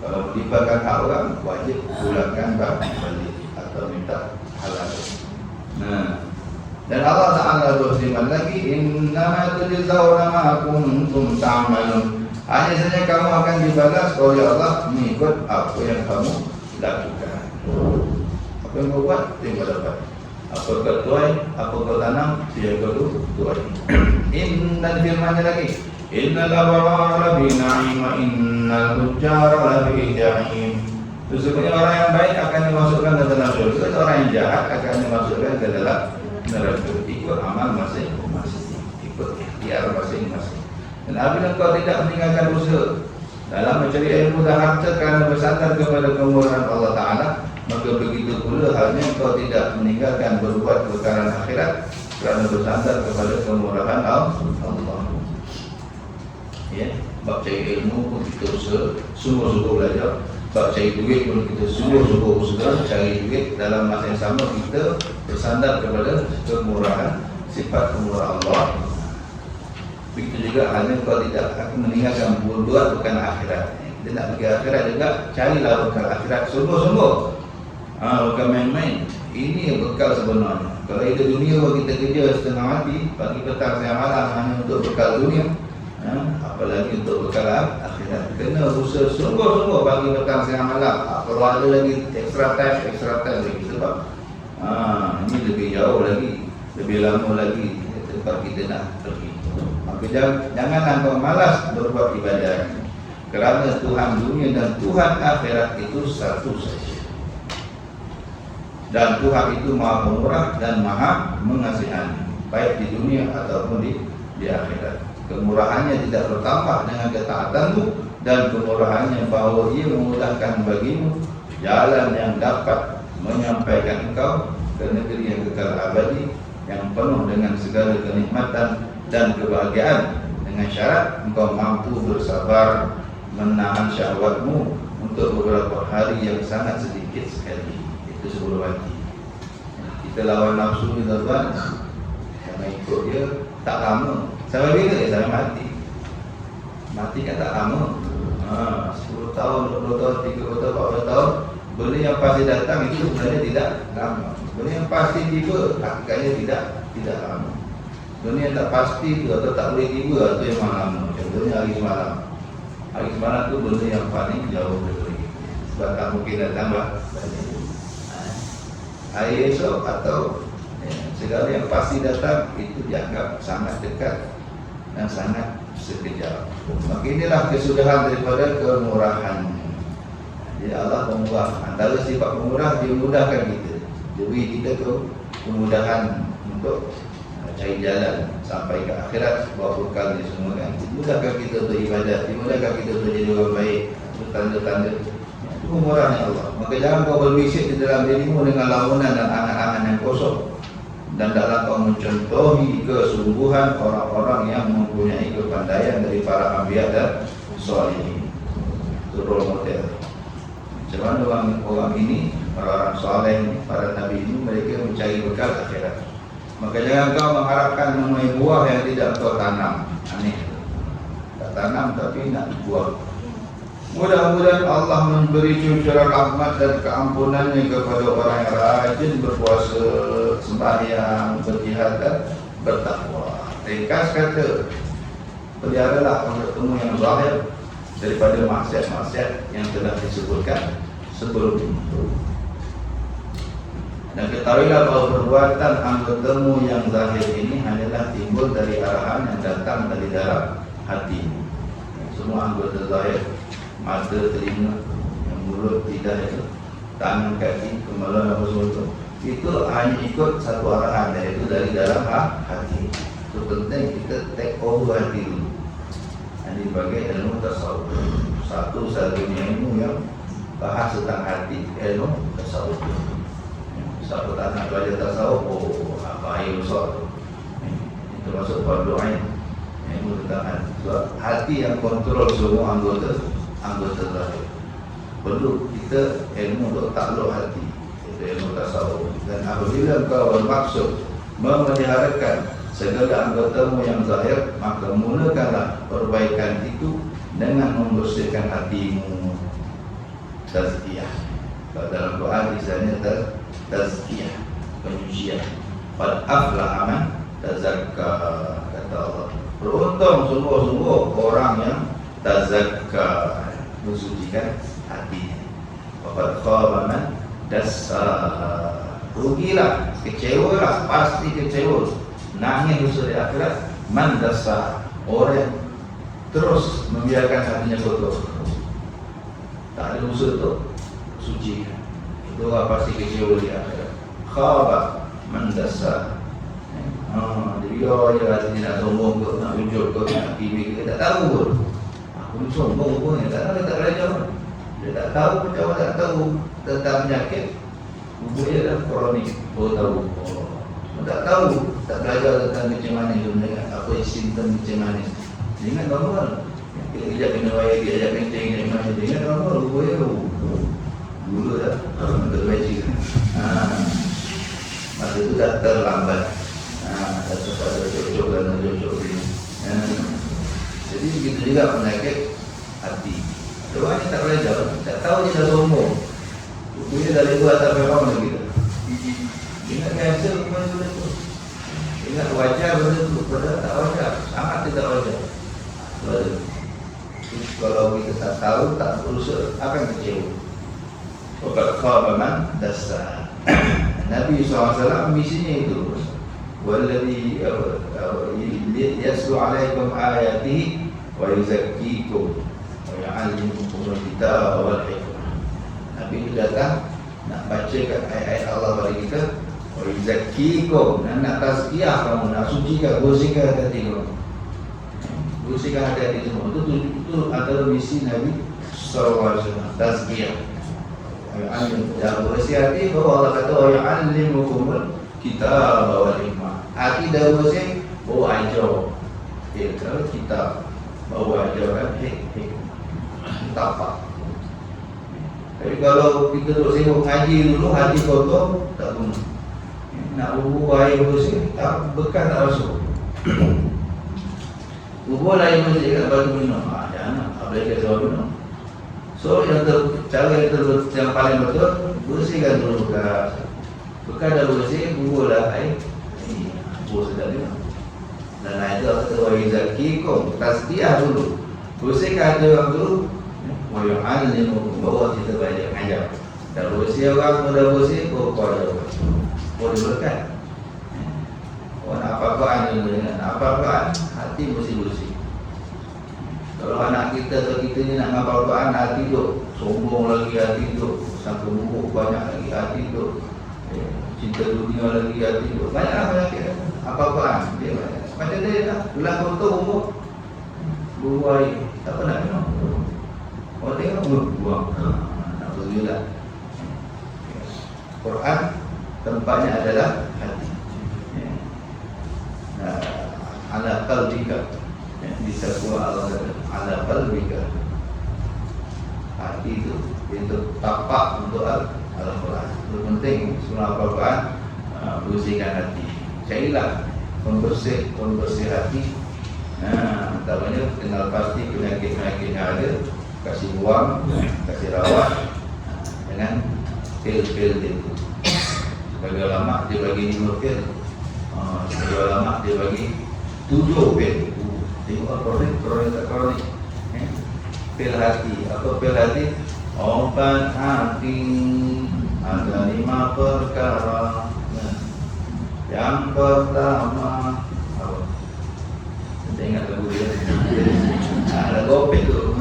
Kalau melibatkan hak orang, wajib pulangkan balik atau minta halal. Dan Allah Ta'ala berfirman lagi, innama tujzauna ma kuntum ta'malun, hanya saja kamu akan dibalas oleh Allah mengikut apa yang kamu lakukan. Apa yang kau buat, itu yang kau dapat. Apa kau tuai, apa kau tanam, itu yang kau tuai. Dan firmannya lagi, innal abrara lafi na'im wa innal fujjara lafi jahim. Sesungguhnya orang yang baik akan dimasukkan ke dalam surga, orang yang jahat akan dimasukkan ke dalam neraka. Ikut amal masing-masing, ikut ikhtiar masing-masing. Dan apabila kau tidak meninggalkan usaha dalam mencari ilmu dan harta kerana bersandar kepada kemurahan Allah Ta'ala, maka begitu pula halnya kau tidak meninggalkan berbuat perkara akhirat kerana bersandar kepada kemurahan Allah. Ya, bab cari ilmu pun kita usaha, sungguh-sungguh belajar. Bab cari duit pun kita sungguh-sungguh usaha cari duit. Dalam masa yang sama kita bersandar kepada kemurahan, sifat kemurahan Allah. Begitu juga hanya kau tidak akan meninggalkan berbuat bukan akhirat. Kita nak pergi akhirat juga, carilah bekal akhirat sungguh-sungguh. Bukan main-main. Ini bekal sebenarnya. Kalau hidup dunia kita kerja setengah mati, pagi petang siang malam hanya untuk bekal dunia, apalagi untuk bekal akhirat. Kena usaha sungguh-sungguh pagi petang siang malam. Kalau ada lagi extra time lagi. Sebab ini lebih jauh lagi, lebih lama lagi tempat kita nak pergi. Maka janganlah kau malas berbuat ibadat, kerana Tuhan dunia dan Tuhan akhirat itu satu saja. Dan Tuhan itu Maha Pemurah dan Maha Mengasihani, baik di dunia ataupun di akhirat. Kemurahannya tidak bertambah dengan ketaatanmu, dan kemurahannya bahawa ia memudahkan bagimu jalan yang dapat menyampaikan engkau ke negeri yang kekal abadi, yang penuh dengan segala kenikmatan dan kebahagiaan, dengan syarat engkau mampu bersabar menahan syahwatmu untuk beberapa hari yang sangat sedikit sekali. Itu sebelum mati. Kita lawan nafsu ni tuan-tuan, jangan ikut dia tak lama. Sampai bila dia sampai mati? Mati kan tak lama. 10 tahun, 20 tahun, 30 tahun, 40 tahun. Benda yang pasti datang itu sebenarnya tidak lama. Benda yang pasti tiba, hakikatnya tidak lama. Benda yang tak pasti itu atau tak boleh tiba, itu yang lama. Contohnya hari semalam. Hari semalam tu benda yang paling jauh dari kita. Sebab tak mungkin datang balik. Hari esok atau segala yang pasti datang itu dianggap sangat dekat dan sangat sekejap. Maka inilah kesudahan daripada kemurahan. Jadi Allah pemurah. Antara sifat pemurah, dia mudahkan kita. Dia beri kita tu kemudahan untuk cari jalan sampai ke akhirat, bawa bekal ni semua kan. Dimudahkan kita untuk ibadat, dimudahkan kita untuk jadi orang baik. Itu tanda-tanda itu pemurahnya Allah. Maka jangan kau berbisik di dalam dirimu dengan lamunan dan angan-angan yang kosong, dan dalam kau mencontohi kesungguhan orang-orang yang mempunyai kepandaian dari para anbiya dan sholihin. Itu role model. Macam mana orang ini, orang-orang soleh, para nabi ini, mereka mencari bekal akhirat. Maka jangan kau mengharapkan memenuhi buah yang tidak kau tanam. Aneh. Tak tanam tapi nak buah. Mudah-mudahan Allah memberi cucuran rahmat dan keampunannya kepada orang yang rajin berpuasa, sembahyang, berjihad dan bertakwa. Ringkas kata, peliharalah bertemu yang zahir daripada maksiat-maksiat yang telah disebutkan sebelum itu. Dan ketahuilah bahawa perbuatan anggotemu yang zahir ini hanyalah timbul dari arahan yang datang dari dalam hatimu. Semua anggota zahir, mata, telinga, mulut, lidah itu, tangan, kaki, kemaluan apa semua itu hanya ikut satu arahan, iaitu dari dalam hati. Itu penting kita take over hati dulu. Ini sebagai ilmu tasawuf. Satu-satunya ilmu yang bahas tentang hati, ilmu tasawuf. Siapa tak nak belajar tasawuf, bahaya besar. Itu masuk fardu ain. Ilmu tentang hati. Sebab hati yang kontrol semua anggota zahir. Perlu kita ilmu untuk takluk hati. Itu ilmu tasawuf. Dan apabila kau bermaksud memeliharakan segala anggotamu yang zahir, maka mulakanlah perbaikan itu dengan membersihkan hatimu. Tazkiyah. Dalam Quran misalnya tazkiyah, penyucian. Qad aflaha man tazakka, kata Allah. Beruntung sungguh-sungguh orang yang tazakka, mensucikan hatinya. Qad khaba man dassaha. Rugilah, kecewalah, pasti kecewa, nangis dosa di akhirat. Man dassaha, orang yang terus membiarkan hatinya kotor, tak ada usaha tu suci, itu orang pasti kecewa di akhirat. Khaba man dassaha. Dia je hati nak sombong ke, nak ujub ke, nak kibir ke, tak tahu pun. Aku ni sombong pun, tak tahu, dia tak belajar pun. Dia tak tahu, macam mana tak tahu tentang penyakit bubuk dia dah kronik. Tahu. Tak tahu, tak belajar tentang macam mana sebenarnya, apa simptom macam mana. Dia ingat normal. Dia kena bayar, dia ajak kencing, dia ingat dia ingat normal, bubuk dia dulu dah, untuk baca. Masa tu dah terlambat. Dah sempat ada cocok dan cocok ini. Jadi begitu juga penyakit hati. Orang ni tak belajar, tak tahu dia dah sombong. Dia dah lebar atas memang lagi. Ingat biasa benda tu. Ingat wajar benda tu, padahal tak wajar. Sangat tidak wajar. Kalau kita tak tahu, tak berusaha, akan kecewa. Waqad khaba man dassaha. Nabi SAW misinya itu. Walladhi yaslu alaikum ayatihi wa yuzakkikum wa ya'allimukumul kitaba wal hikmah. Nabi itu datang nak bacakan ayat-ayat Allah bagi kita, wa yuzakkikum, dan nak tazkiyah kamu, nak sucikan, bersihkan hati kamu, bersihkan hati semua. Itu antara misi Nabi SAW, tazkiyah. Yang bersih hati, bahawa Allah kata wa ya'allimukumul kitaba wal hikmah. Hati dah bersih, bawa ajar. Kalau kitab, bawa ajar kan hikmah. Tapak. Tapi kalau kita duduk sibuk ngaji dulu, hati kotor, tak guna. Nak bubur air bersih, tak, bekas tak masuk. Bubur air bersih kat batu minum, jangan, apalagi kat batu minum. So cara yang paling betul, bersihkan dulu bekas. Bekas dah bersih, buburlah air. Bubur sedap juga. Dan itu kata wa yuzakkikum, tazkiyah dulu. Bersihkan hati orang tu, wa yu'allimu, bawa kita belajar mengajar. Dah bersih orang, dah bersih, bawa dia berkat. Orang nak apa-apaan dengan apa-apaan, hati bersih-bersih. Kalau anak kita atau kita ni nak apa-apaan, hati tu sombong lagi, hati tu sangka buruk banyak lagi, hati tu cinta dunia lagi, hati tu banyak apa-apaan. Dia banyak. Macam dia lah, gelang kotor umur buai, tak pernah minum. Orang tengok, buang. Nak berjualan. Quran tempatnya adalah hati. Ala qalbika, bisa kuat Allah ala qalbika. Hati itu tapak untuk Al-Quran. Itu penting surah Al-Quran, bersihkan hati. Carilah pembersih hati. Antaranya kenal pasti penyakit-penyakit yang ada, kasih buang, kasih rawat dengan pil-pil itu. Sebagai ulama dia bagi 5 pil. Sebagai ulama dia bagi 7 pil. Tengok kronik. Pil hati. Apa pil hati? Obat hati ada 5 perkara. Yang pertama apa? Saya ingat lagu dia. Lagu opek tu.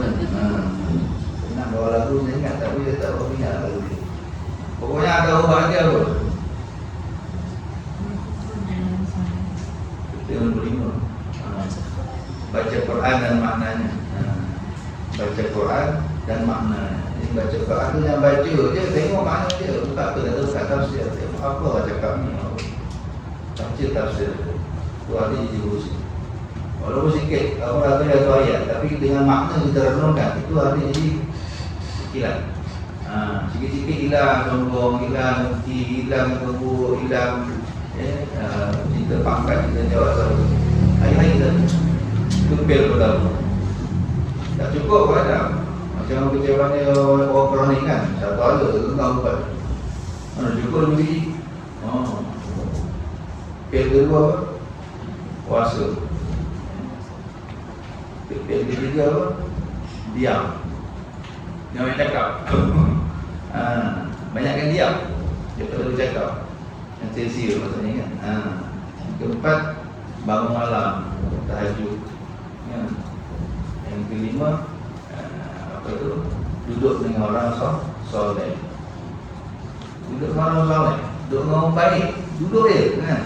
Nak bawa lagu saya ingat, tapi saya tak tahu ingat lagu dia. Pokoknya ada ubat dia apa? Kita yang berlima. Baca Quran dan maknanya. Baca Quran dan maknanya. Ini baca Quran tu yang baca je, tengok makna dia. Bukan apa, tak tahu kat tafsir. Tengok apa cakap ni. Baca tafsir. Tu ada jadi berusaha. Walaupun sikit, aku rasa ada satu ayat, tapi dengan makna kita renungkan, itu ada jadi hilang. Sikit-sikit hilang sombong, hilang mesti, hilang kebur, hilang cinta pangkat, kita jawab selalu. Hari-hari kita kepil pertama. Tak cukup pun ada. Macam kecewa ni orang kronik kan, satu ada, tentang ubat. Mana cukup lebih biji. Pil kedua apa? Puasa. Pil ketiga apa? Diam. Jangan cakap. Banyakkan diam. Dia perlu cakap. Yang sia-sia maksudnya kan. Keempat, bangun malam, tahajud. Yang kelima, apa tu? Duduk dengan orang soleh. Duduk dengan orang soleh. Duduk dengan orang baik. Duduk dia kan.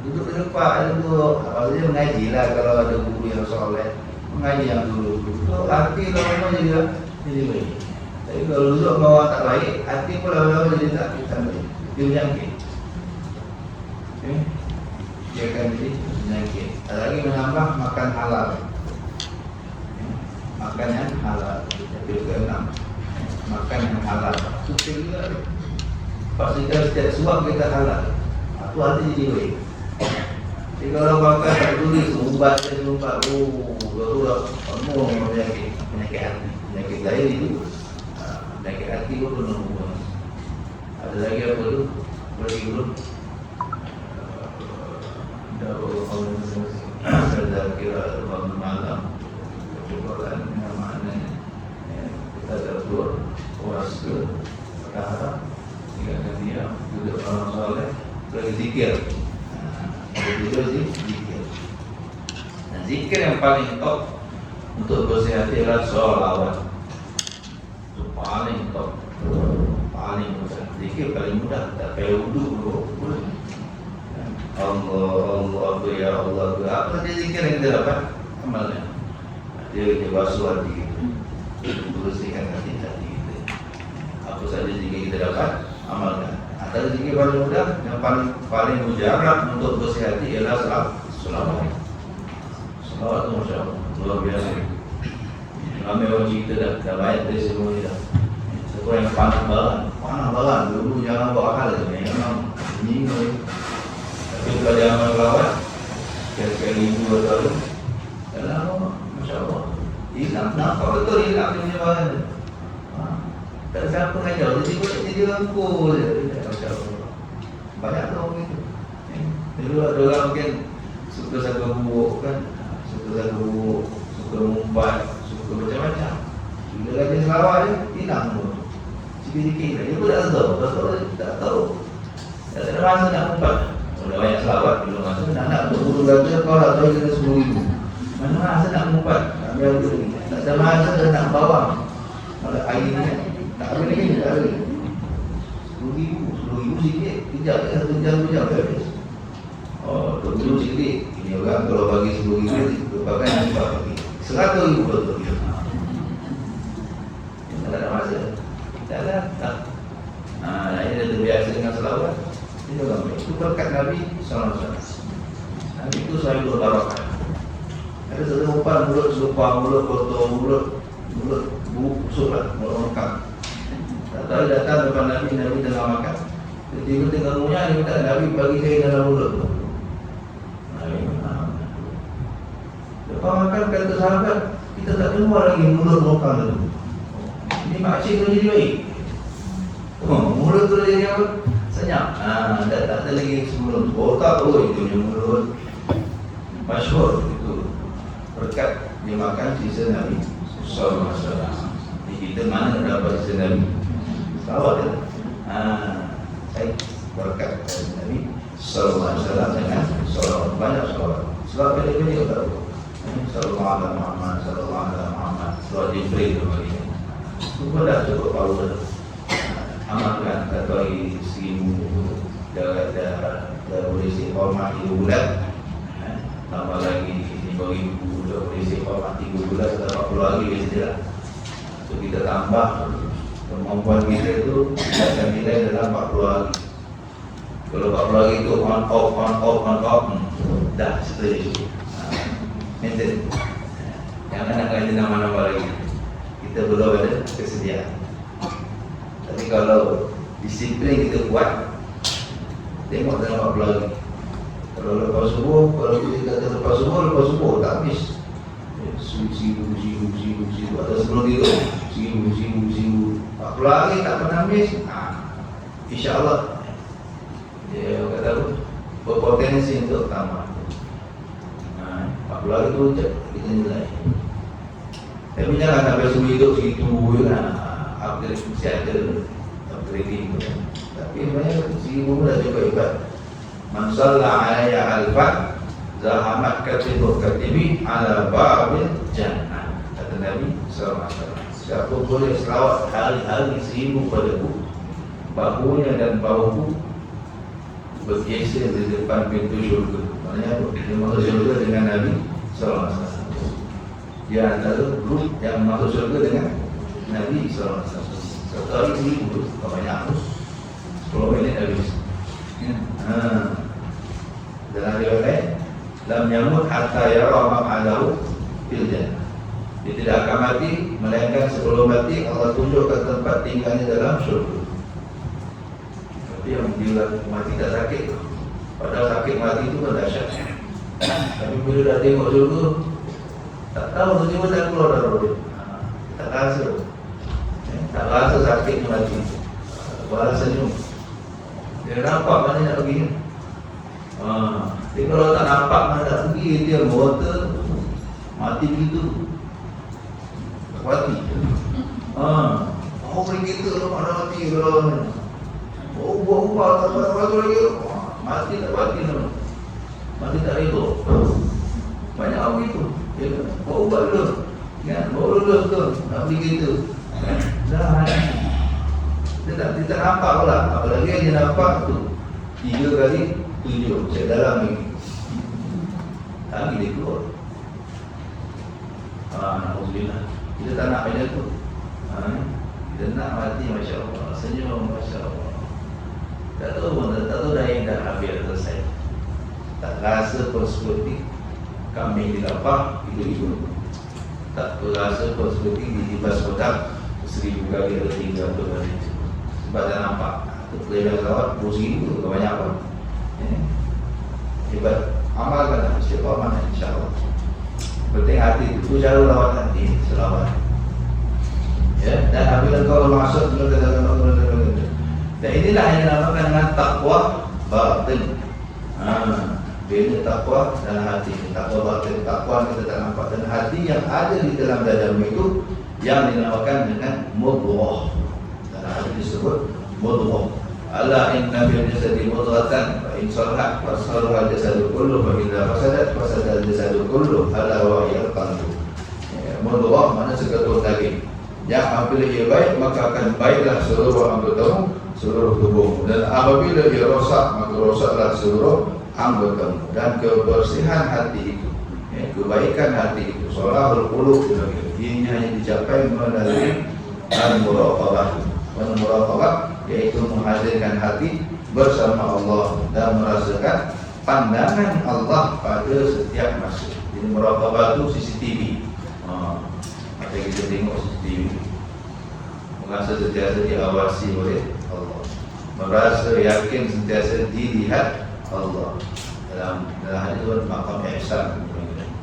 Duduk di depan duduk. Maksudnya mengaji lah kalau ada guru yang soleh. Mengaji yang dulu. Duduk hati lama-lama jadi baik. Tapi kalau duduk dengan orang tak baik, hati pun lama-lama jadi tak baik. Dia menyangkit. Okay. Dia akan jadi menyangkit. Ada lagi menambah makan halal. Makan yang halal. Jadi ke-6, makan yang halal. Suka juga. Pastikan setiap suap kita halal. Itu hati jadi baik. Jadi kalau makan tak tulis, ubat dia ubat. Baru penuh penyakit hati. Penyakit lahir itu penyakit hati pun penuh. Ada lagi apa tu? Bagi dulu. Ada kira malam. Cobalah maknanya. Kita ada dua puasa, berharap, tinggalkan dia, duduk orang soleh, lagi zikir. Duduk zikir. Dan zikir yang paling top untuk bersih hati adalah sholawat. Itu paling top, paling mudah. Zikir paling mudah, tak payah wuduk dulu. Allah, ya Allah, apa saja zikir yang kita dapat amalnya. Dia basuh hati kita, bersihkan hati kita. Apa saja zikir kita dapat amalkan. Antara zikir paling mudah, yang paling mujarab untuk bersih hati ialah selawat. Selawat itu Masya Allah, luar biasa. Ramai orang cerita dah baik dari semua ni dah. Siapa yang panah baran dulu jangan bawa hal tu. Yang ini tapi kalau dia amal selawat, kira-kira 1,000 tahun, dalam Masya Allah, hilang. Nampak betul hilang dia punya bahan. Tak ada siapa mengajar, jadi rangkul je. Masya Allah. Banyak tu orang itu. Dulu ada orang mungkin suka sangka buruk kan, suka sangka buruk, suka mumpat, suka suka macam-macam. Bila rajin selawat dia, hilang pun. Sikit-sikit dia pun tak tahu. Tak ada masa nak umpat. Kalau banyak selawat, bila masa nak berguru kata, kau tak tahu kena 10,000. Mana masa nak umpat? Tak ada masa nak bawang. Kalau air ni kan, tak ada lagi, tak ada lagi. 10,000 sikit, kejap, 1 jam, 2 jam dah habis. Oh, dulu sikit. Ini orang kalau bagi 10,000, berpakai nak umpat lagi. 100,000 betul. Tak ada masa. Tak ada. Ini dia terbiasa dengan selawat. Ini orang baik. Itu berkat Nabi SAW. Nabi itu selalu berbarakah. Ada satu umpan mulut selupang, mulut kotor, mulut busuk lah, mulut lengkap. Tak tahu datang depan Nabi tengah makan. Tiba-tiba tengah ngunyah, dia minta Nabi bagi saya dalam mulut tu. Nabi lepas makan kata sahabat, kita tak keluar lagi mulut lengkap tu. Ini maksud tu jadi baik. Mulut tu jadi apa? Senyap. Tak ada lagi sebelum. Otak tu itu yang mulut. Masyhur itu. Berkat dia makan sisa Nabi sallallahu alaihi wasallam. Jadi kita mana dapat sisa Nabi? Selawat dia. Saya berkat Nabi sallallahu alaihi wasallam dengan selawat, banyak selawat. Selawat pendek-pendek tak tahu. Sallallahu alaihi Muhammad, sallallahu alaihi Muhammad. Selawat Jibril tu bagi. Itu dah cukup power. Amalkan kata lagi 1,000 dah boleh istiqamah 3 bulan. Tambah lagi 5,000 dah boleh istiqamah 3 bulan, sudah 40 hari biasa lah. So kita tambah kemampuan kita tu akan nilai dalam 40 hari. Kalau 40 hari tu on off dah seterusnya. Maintain. Jangan nak kena nama-nama lagi. Kita belum ada kesediaan. Tapi kalau disiplin kita kuat, tengok dalam 40 hari. Kalau lepas subuh, kalau kita kata lepas subuh tak habis. 1,000 atau sebelum tidur 1,000 40 hari tak pernah habis. InsyaAllah dia kata berpotensi untuk tamat. 40 hari tu kita nilai. Tapi jangan sampai semua hidup segitu kan. Upgrade mesti ada upgrading tu. Tapi banyak 1,000 pun dah cukup hebat. Man shalla alaiya alfan zahamat katibu katibi ala babil jannah. Kata Nabi SAW. Siapa boleh selawat hari-hari 1,000 padaku, bahunya dan bahuku bergeser di depan pintu syurga. Maknanya dia masuk syurga dengan Nabi SAW. Dia antara grup yang masuk syurga dengan Nabi SAW. Satu hari 1,000 tak banyak, 10 minit habis. Dalam riwayat lain, lam yamut hatta yara ma'alahu fil jannah. Dia tidak akan mati melainkan sebelum mati Allah tunjukkan tempat tinggalnya dalam syurga. Tapi yang bila mati tak sakit, padahal sakit mati itu kan dahsyat. Tapi bila dah tengok syurga, tak tahu tiba-tiba tak keluar dari dia. Tak rasa. Tak rasa sakitnya mati. Balas senyum. Dia nampak mana nak pergi. Tapi kalau tak nampak mana nak pergi, dia water mati begitu. Tak mati. Pergi kita kalau mana mati kalau ubah tak apa lagi. Mati tak mati lah. Mati tak reda. Banyak orang itu. Bawa ubah dulu. Bawa dulu tu. Nak pergi kita. Dah dia tak nampak pula. Apalagi dia nampak tu 3 kali 7 saya dalam ni. Lagi dia keluar. Alhamdulillah. Kita tak nak macam tu. Kita nak mati Masya Allah. Senyum Masya Allah. Tak tahu dah yang dah habis selesai. Tak rasa pun seperti kambing dilapah itu. Tak rasa pun seperti ditibas kotak 1,000 kali atau 300 kali. Sebab dah nampak Kelihatan selawat 10,000 tu banyak apa. Hebat. Amalkan istiqamah insya-Allah. Penting hati itu cara lawat hati selawat. Ya, dan apabila kau masuk dan inilah yang dinamakan dengan takwa batin. bina takwa dalam hati. Takwa batin, takwa kita tak nampak, dan hati yang ada di dalam dadamu itu yang dinamakan dengan mudghah. Dalam hadis disebut mudghah. Ala inna fil jasadi mudghatan fa in salahat fa salaha al-jasadu kullu wa idza fasadat fasada al-jasadu kullu ala wa hiya al-qalbu. Mudghah makna seketul daging. Yang apabila ia baik maka akan baiklah seluruh anggotamu, seluruh tubuhmu, dan apabila ia rosak maka rosaklah seluruh anggotamu. Dan kebersihan hati itu, kebaikan hati itu, sholahul qulub, ini hanya dicapai melalui al-muraqabah. Al-muraqabah yaitu menghadirkan hati bersama Allah dan merasakan pandangan Allah pada setiap masa. Jadi muraqabah itu CCTV. Apa kita tengok CCTV, merasa sentiasa diawasi oleh Allah, merasa yakin sentiasa dilihat Allah. Dalam hadis itu maqam ihsan.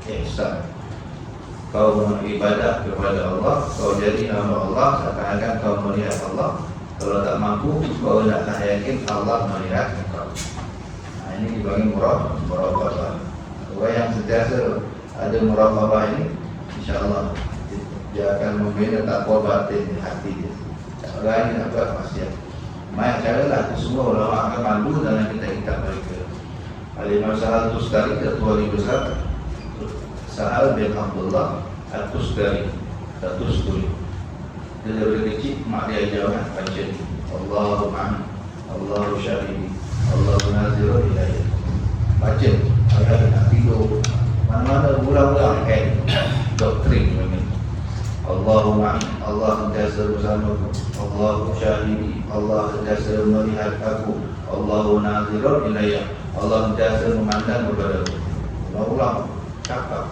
Ihsan, kau beribadah kepada Allah, kau jadi hamba Allah seakan-akan kau melihat Allah. Kalau tak mampu, kau tak yakin Allah melihat kau. Ini dibagi muraqabah. Orang yang sentiasa ada muraqabah ini, insya-Allah dia akan membina takwa batin di hati dia. Orang ini nak buat maksiat, banyak cara lah. Itu semua ulama akan malu dalam kitab mereka. Al-Imam Sahal Tustari, ketua wali besar Sahal bin Abdullah Al-Tustari, Tusturi. Dia dari kecil mak dia ajarkan baca ni, Allahu ma'an, Allahu syahidi, Allahu naziru ilayah. Baca ayat nak tidur, mana-mana ulang-ulang doktrin begini. Allahu ma'in, Allah sentiasa bersamaku, Allahu syahidi, Allah sentiasa melihat aku, Allahu nazirun ilayya, Allah sentiasa memandang kepadaku. Ulang-ulang cakap,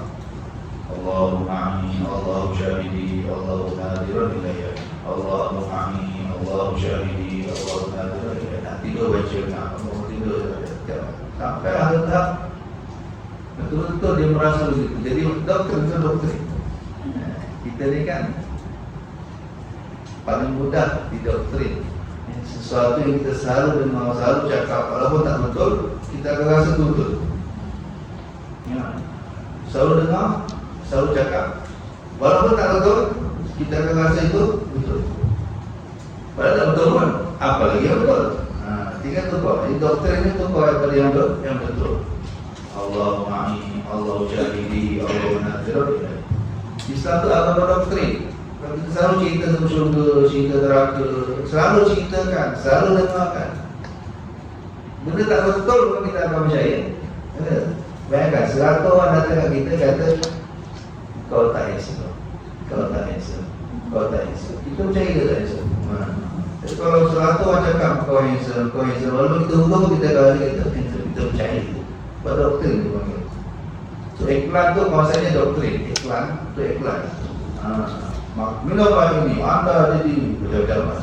Allahu ma'in, Allahu syahidi, Allahu nazirun ilayya, Allahu ma'in, Allahu syahidi, Allahu nazirun ilayya. Nak tidur baca, nak tidur sampai akhir tahap betul-betul dia merasa begitu. Jadi doktrin. Kita ni kan paling mudah didoktrin. Sesuatu yang kita selalu dengar, selalu cakap, walaupun tak betul, kita akan rasa betul. Selalu dengar, selalu cakap, walaupun tak betul, kita akan rasa itu betul. Padahal tak betul pun, apalagi yang betul. Tinggal tukar. Jadi doktrin ini tukar daripada yang betul. Allahu ma'in, Allahu syahidi, Allahu nazirun ilayya. Islam tu agama doktrin. Kalau kita selalu cerita tentang syurga, cerita neraka, selalu ceritakan, selalu dengarkan. Benda tak betul pun kita akan percaya. Bayangkan 100 orang datang kat kita kata kau tak handsome, kau tak handsome, kau tak handsome. Kita percaya ke tak handsome? Jadi kalau 100 orang cakap kau handsome, kau handsome, walaupun kita hubung kita kata kita percaya itu. Buat doktrin tu panggil. So iklan tu maksudnya doktrin. Iklan tu iklan. Minum ini, anda jadi berjauh-jauh.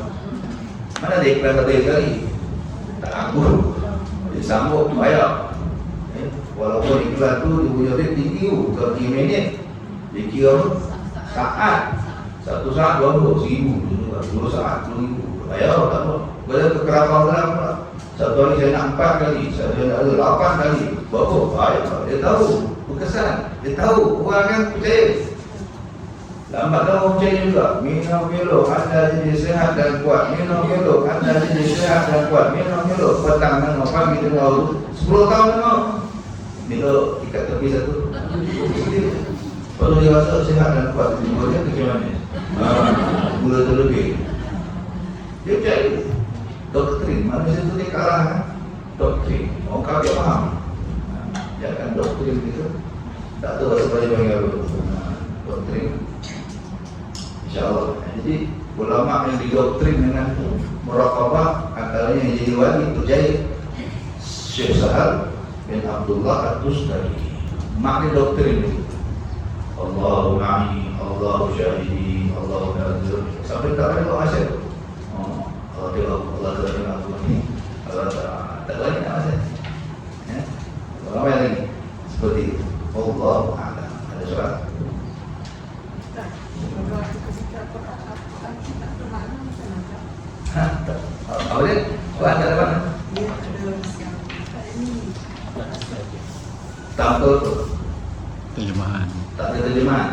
Mana ada iklan kata sekali? Tak aku. Dia sambut bayar. Walaupun iklan tu dia punya rate tinggi tu, 30 minit. Dia kira saat. 1 saat 20,000, 2 saat 10,000. Bayar tak apa. Bila kekerabang-kerabang pula. 1 hari saya nak 4 kali, saya nak ada 8 kali. Berapa? Bayar. Dia tahu. Berkesan. Dia tahu. Orang akan percaya. Lambat dah orang percaya juga. Minum elok, anda jadi sehat dan kuat. Minum elok, anda jadi sehat dan kuat. Minum elok, petang tengok, pagi tengok, 10 tahun tengok. Elok, ikat tepi satu. Kalau dia rasa sehat dan kuat, dia macam mana? Gula terlebih. Dia percaya. Doktrin, manusia itu dia kalah kan? Doktrin. Orang kafir faham. Dia akan doktrin kita. Tak tahu sebab dia apa. Doktrin. InsyaAllah. Jadi ulama yang didoktrin dengan muraqabah antaranya yang jadi wali percaya Syekh Sahal bin Abdullah Al-Tustari. Makna doktrin itu Allahu ma'in, Allahu syahidi, Allahu nazir. Sampai tak ada doa asyik. Allah tengok, Allah tengok aku ni. Allah tak banyak nak asyik. Ramai lagi seperti itu. Allahu a'lam. Ada soalan? Apa dia? Soalan tak ada mana? tanpa apa? Terjemahan. Tak ada terjemahan.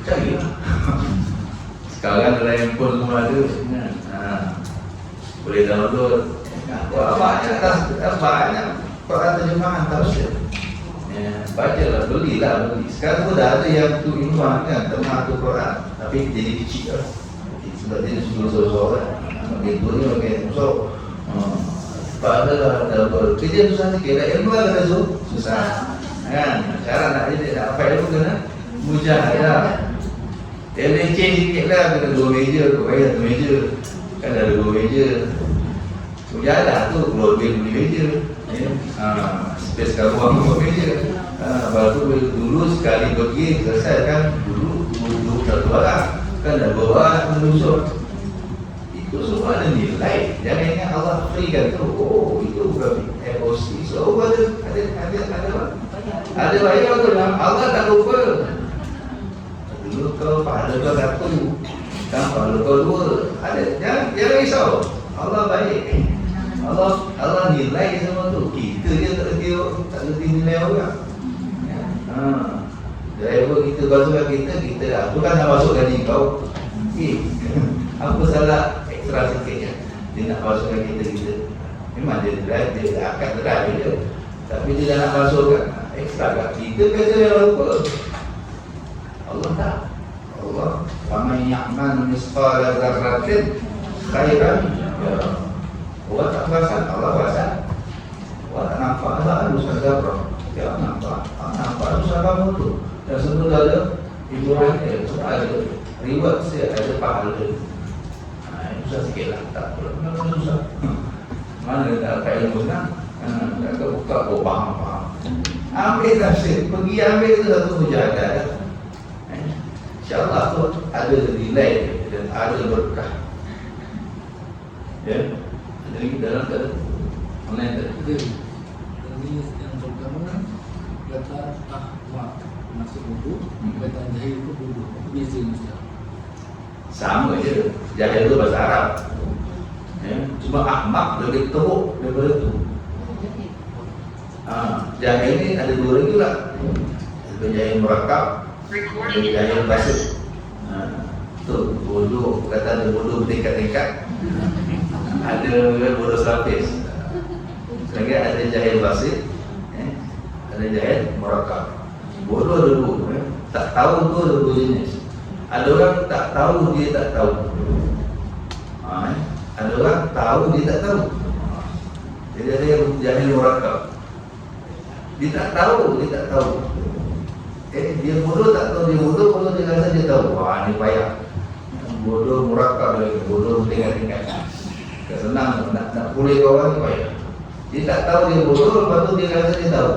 Cari lah. Sekarang dalam handphone semua ada. Boleh download. Banyak Quran terjemahan tafsir. Bacalah, belilah. Sekarang pun dah ada yang tu imam kan, terjemah Quran, tapi jadi kecil lah. Sebab dia suruh seorang makin tua ni makin susah. Padahal dalam kerja susah sikit. Ilmu kan kata susah kan. Cara nak jadi nak apa ilmu kena mujahadah. Dia leceh sikit lah, kena 2 meja, kau bayar 1 meja. Kan ada 2 meja. Mujahadah tu keluar duit beli meja. Space kat ruang 2 meja. Lepas tu dulu sekali pergi selesai kan, dulu 21 orang. Kan dah 2 orang nak menyusun. Itu semua ada nilai. Jangan ingat Allah freekan tu. Oh, itu bukan FOC. So ada bayar tu. Allah tak lupa. Dulu kau pahala kau 1, kan pahala kau 2. Ada, jangan risau. Allah baik. Allah nilai semua tu. Kita je tak reti nilai orang. Driver kita masukkan kita tu kan nak masuk gaji kau. Apa salah ekstra sikitnya? Dia nak masukkan kita. Memang dia drive, dia akan drive je. Tapi dia dah nak masukkan ekstra kat kita, biasa yang lupa. Allah tak. Allah faman ya'mal misqala dzarratin khairan yarah. Allah tak perasan, Allah perasan. Allah tak nampak, Allah harus ada. Ya nampak susah kamu tu. Dan semua ada hiburan dia, semua ada reward dia, ada pahala. Susah sikit lah, tak perlu. Memang susah. Mana tak pakai ilmu senang? Tak buka, faham. Ambil tafsir, pergi ambil tu satu mujahadah. InsyaAllah tu ada nilai dan ada berkah. Ya, jadi kita dalam tak ada online tak ada. Tadi yang pertama kata ahmak masuk wudu, kata jahil itu wudu. Beza Ustaz. Sama je. Jahil tu bahasa Arab. Cuma ahmak lebih teruk daripada tu. Jahil ni ada 2 lagi lah. Ada jahil murakab, ada jahil basit. Tu bodoh, kata ada bodoh bertingkat-tingkat. Ada bodoh selapis. Lagi ada jahil basit, ada jahil murakab. Bodoh ada 2. Tak tahu tu ada 2 jenis. Ada orang tak tahu, dia tak tahu. Ada orang tahu, dia tak tahu. Jadi ada yang jahil murakab. Dia tak tahu. Dia bodoh tak tahu dia bodoh, kalau dia rasa dia tahu. Wah, ni payah. Bodoh murakab lagi, bodoh tingkat-tingkat. Senang nak pulih orang ni payah. Dia tak tahu dia bodoh, lepas tu dia rasa dia tahu.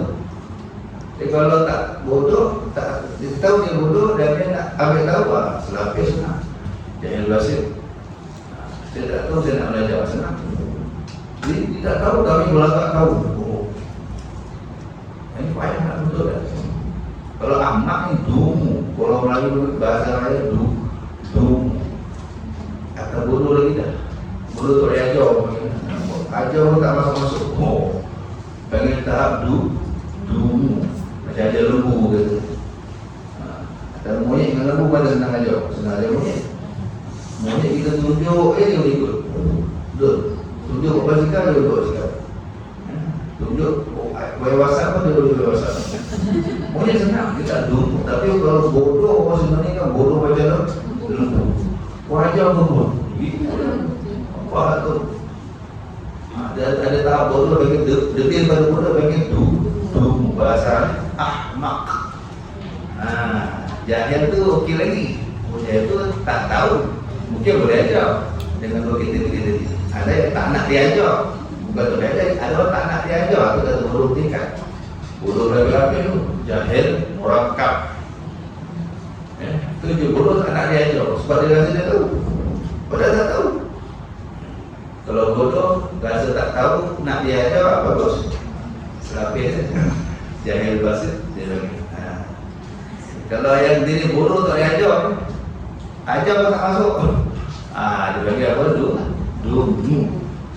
Jadi kalau tak bodoh, dia tahu dia bodoh dan dia nak ambil tahu, selapis senang. Jangan basit. Saya tak tahu, saya nak belajar senang. Dia tak tahu, tapi belakang tahu. Ini payah nak betul kan? Kalau amak ni dumu, kalau Melayu bahasa Melayu dumu. Kata bodoh lagi dah. Bodoh tak boleh ajar. Ajar pun tak masuk-masuk. Panggil tahap dumu. Macam ajar lembu kata. Kata monyet dengan lembu pada senang ajar. Senang ajar monyet. Monyet kita tunjuk, dia boleh ikut. Betul. Tunjuk basikal, dia boleh basikal. Tunjuk web WhatsApp pun dia boleh WhatsApp. Monyet senang, kita dumu. Tapi kalau bodoh, orang sebenarnya kan bodoh macam lembu. Wajar pun. Apa tu? Ada tahap bodoh bagi lebih daripada bodoh bagi dumu. Bahasa ahmak. Jahil tu okey lagi. Jahil tu tak tahu. Mungkin boleh ajar dengan logika tadi. Ada yang tak nak diajar. Bukan tu ada orang tak nak diajar. Itu kata bodoh tingkat. Bodoh lagi tu. Jahil murakab. Itu je bodoh tak nak diajar. Sebab dia rasa dia tahu. Padahal tak tahu. Kalau bodoh rasa tak tahu, nak diajar bagus. Selapis jahil basit dia bagi. Kalau yang diri bodoh tak diajar, ajar pun tak masuk. Dia bagi apa? Dumu.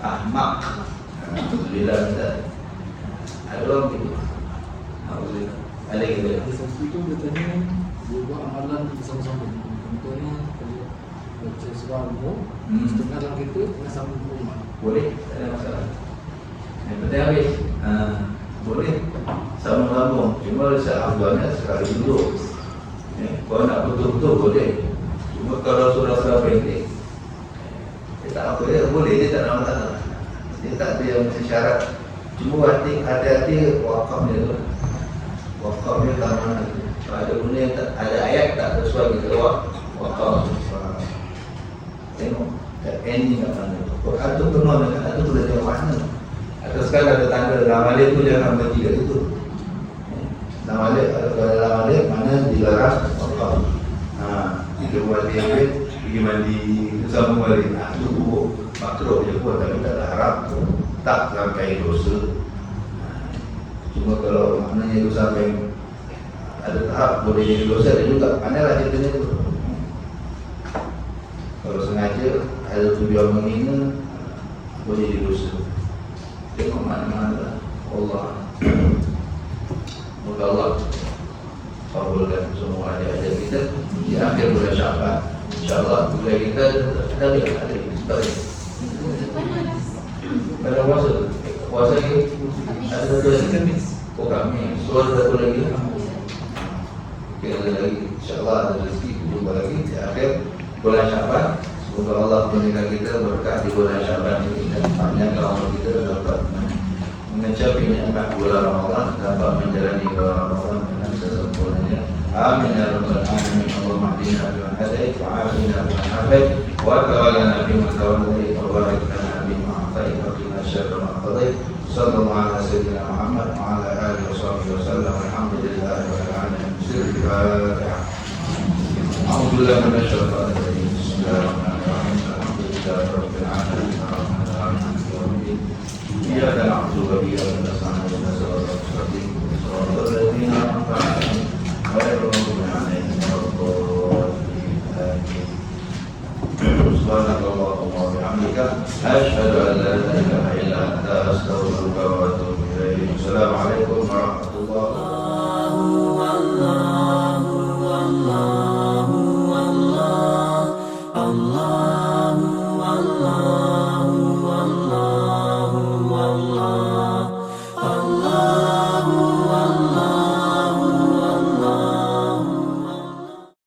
Ahmak. Alhamdulillah. Ada orang gitu. Alhamdulillah. Ada gitu. Ada satu itu katanya dia buat amalan bersama-sama. Contohnya kalau baca surah Al-Mulk, setengah dalam kita tengah sambung rumah. Boleh, tak ada masalah. Yang penting habis. Boleh. Sambung-sambung. Cuma seafdalnya sekali dulu. Kalau nak betul-betul boleh. Cuma kalau surah-surah pendek, tak apa ya, boleh, dia tak nak masalah. Dia tak ada yang mesti syarat. Cuma hati-hati wakafnya tu. Wakafnya tak mana. Ada benda yang tak, ada ayat tak sesuai kita wakaf. Tengok, ending kat mana. Quran tu penuh dengan itu boleh tengok mana. Atau sekarang ada tanda dalam alik tu jangan berhenti kat situ. Dalam alik, ada dalam alik mana dilarang wakaf. Kita buat dia pergi mandi sambung balik. Itu buruk. Makruh je pun, tapi tak ada harap. Tak sampai dosa. Cuma kalau maknanya itu sampai ada tahap boleh jadi dosa, ada juga. Pandailah ceritanya tu. Kalau sengaja ada tujuan menghina, boleh jadi dosa. Tengok mana-mana Allah. Moga Allah kabulkan semua adik-adik kita di akhir bulan Syaban. InsyaAllah bulan kita ada pada puasa ni ada satu lagi. Oh kami, so ada satu lagi. Okey, ada lagi. InsyaAllah ada rezeki jumpa lagi di akhir bulan Syaban. Semoga Allah memberikan kita berkah di bulan Syaban ini dan panjangkan umur kita dapat mencapai nikmat bulan Ramadan, dapat menjalani bulan Ramadan dengan sesempurnanya. Amin ya rabbal alamin. Allahumma hdina fiman hadait wa afina fiman afait wa tawallana fiman tawallait wa barik lana bima a'tait wa qina syarra ma qadait. Sallallahu ala sayyidina Muhammad wa ala alihi wa sahbihi wa sallam. Alhamdulillahi rabbil alamin. Bismillahirrahmanirrahim. A'udzu billahi minasyaitonir rajim. Bismillahirrahmanirrahim. Alhamdulillahi rabbil alamin. Arrahmanir rahim. Maliki yaumiddin. Iyyaka na'budu wa iyyaka nasta'in. Ihdinas siratal mustaqim. Siratal ladzina an'amta 'alaihim ghairil maghdubi 'alaihim waladdallin. Amin. Subhanakallahumma wa bihamdika asyhadu an la ilaha illa anta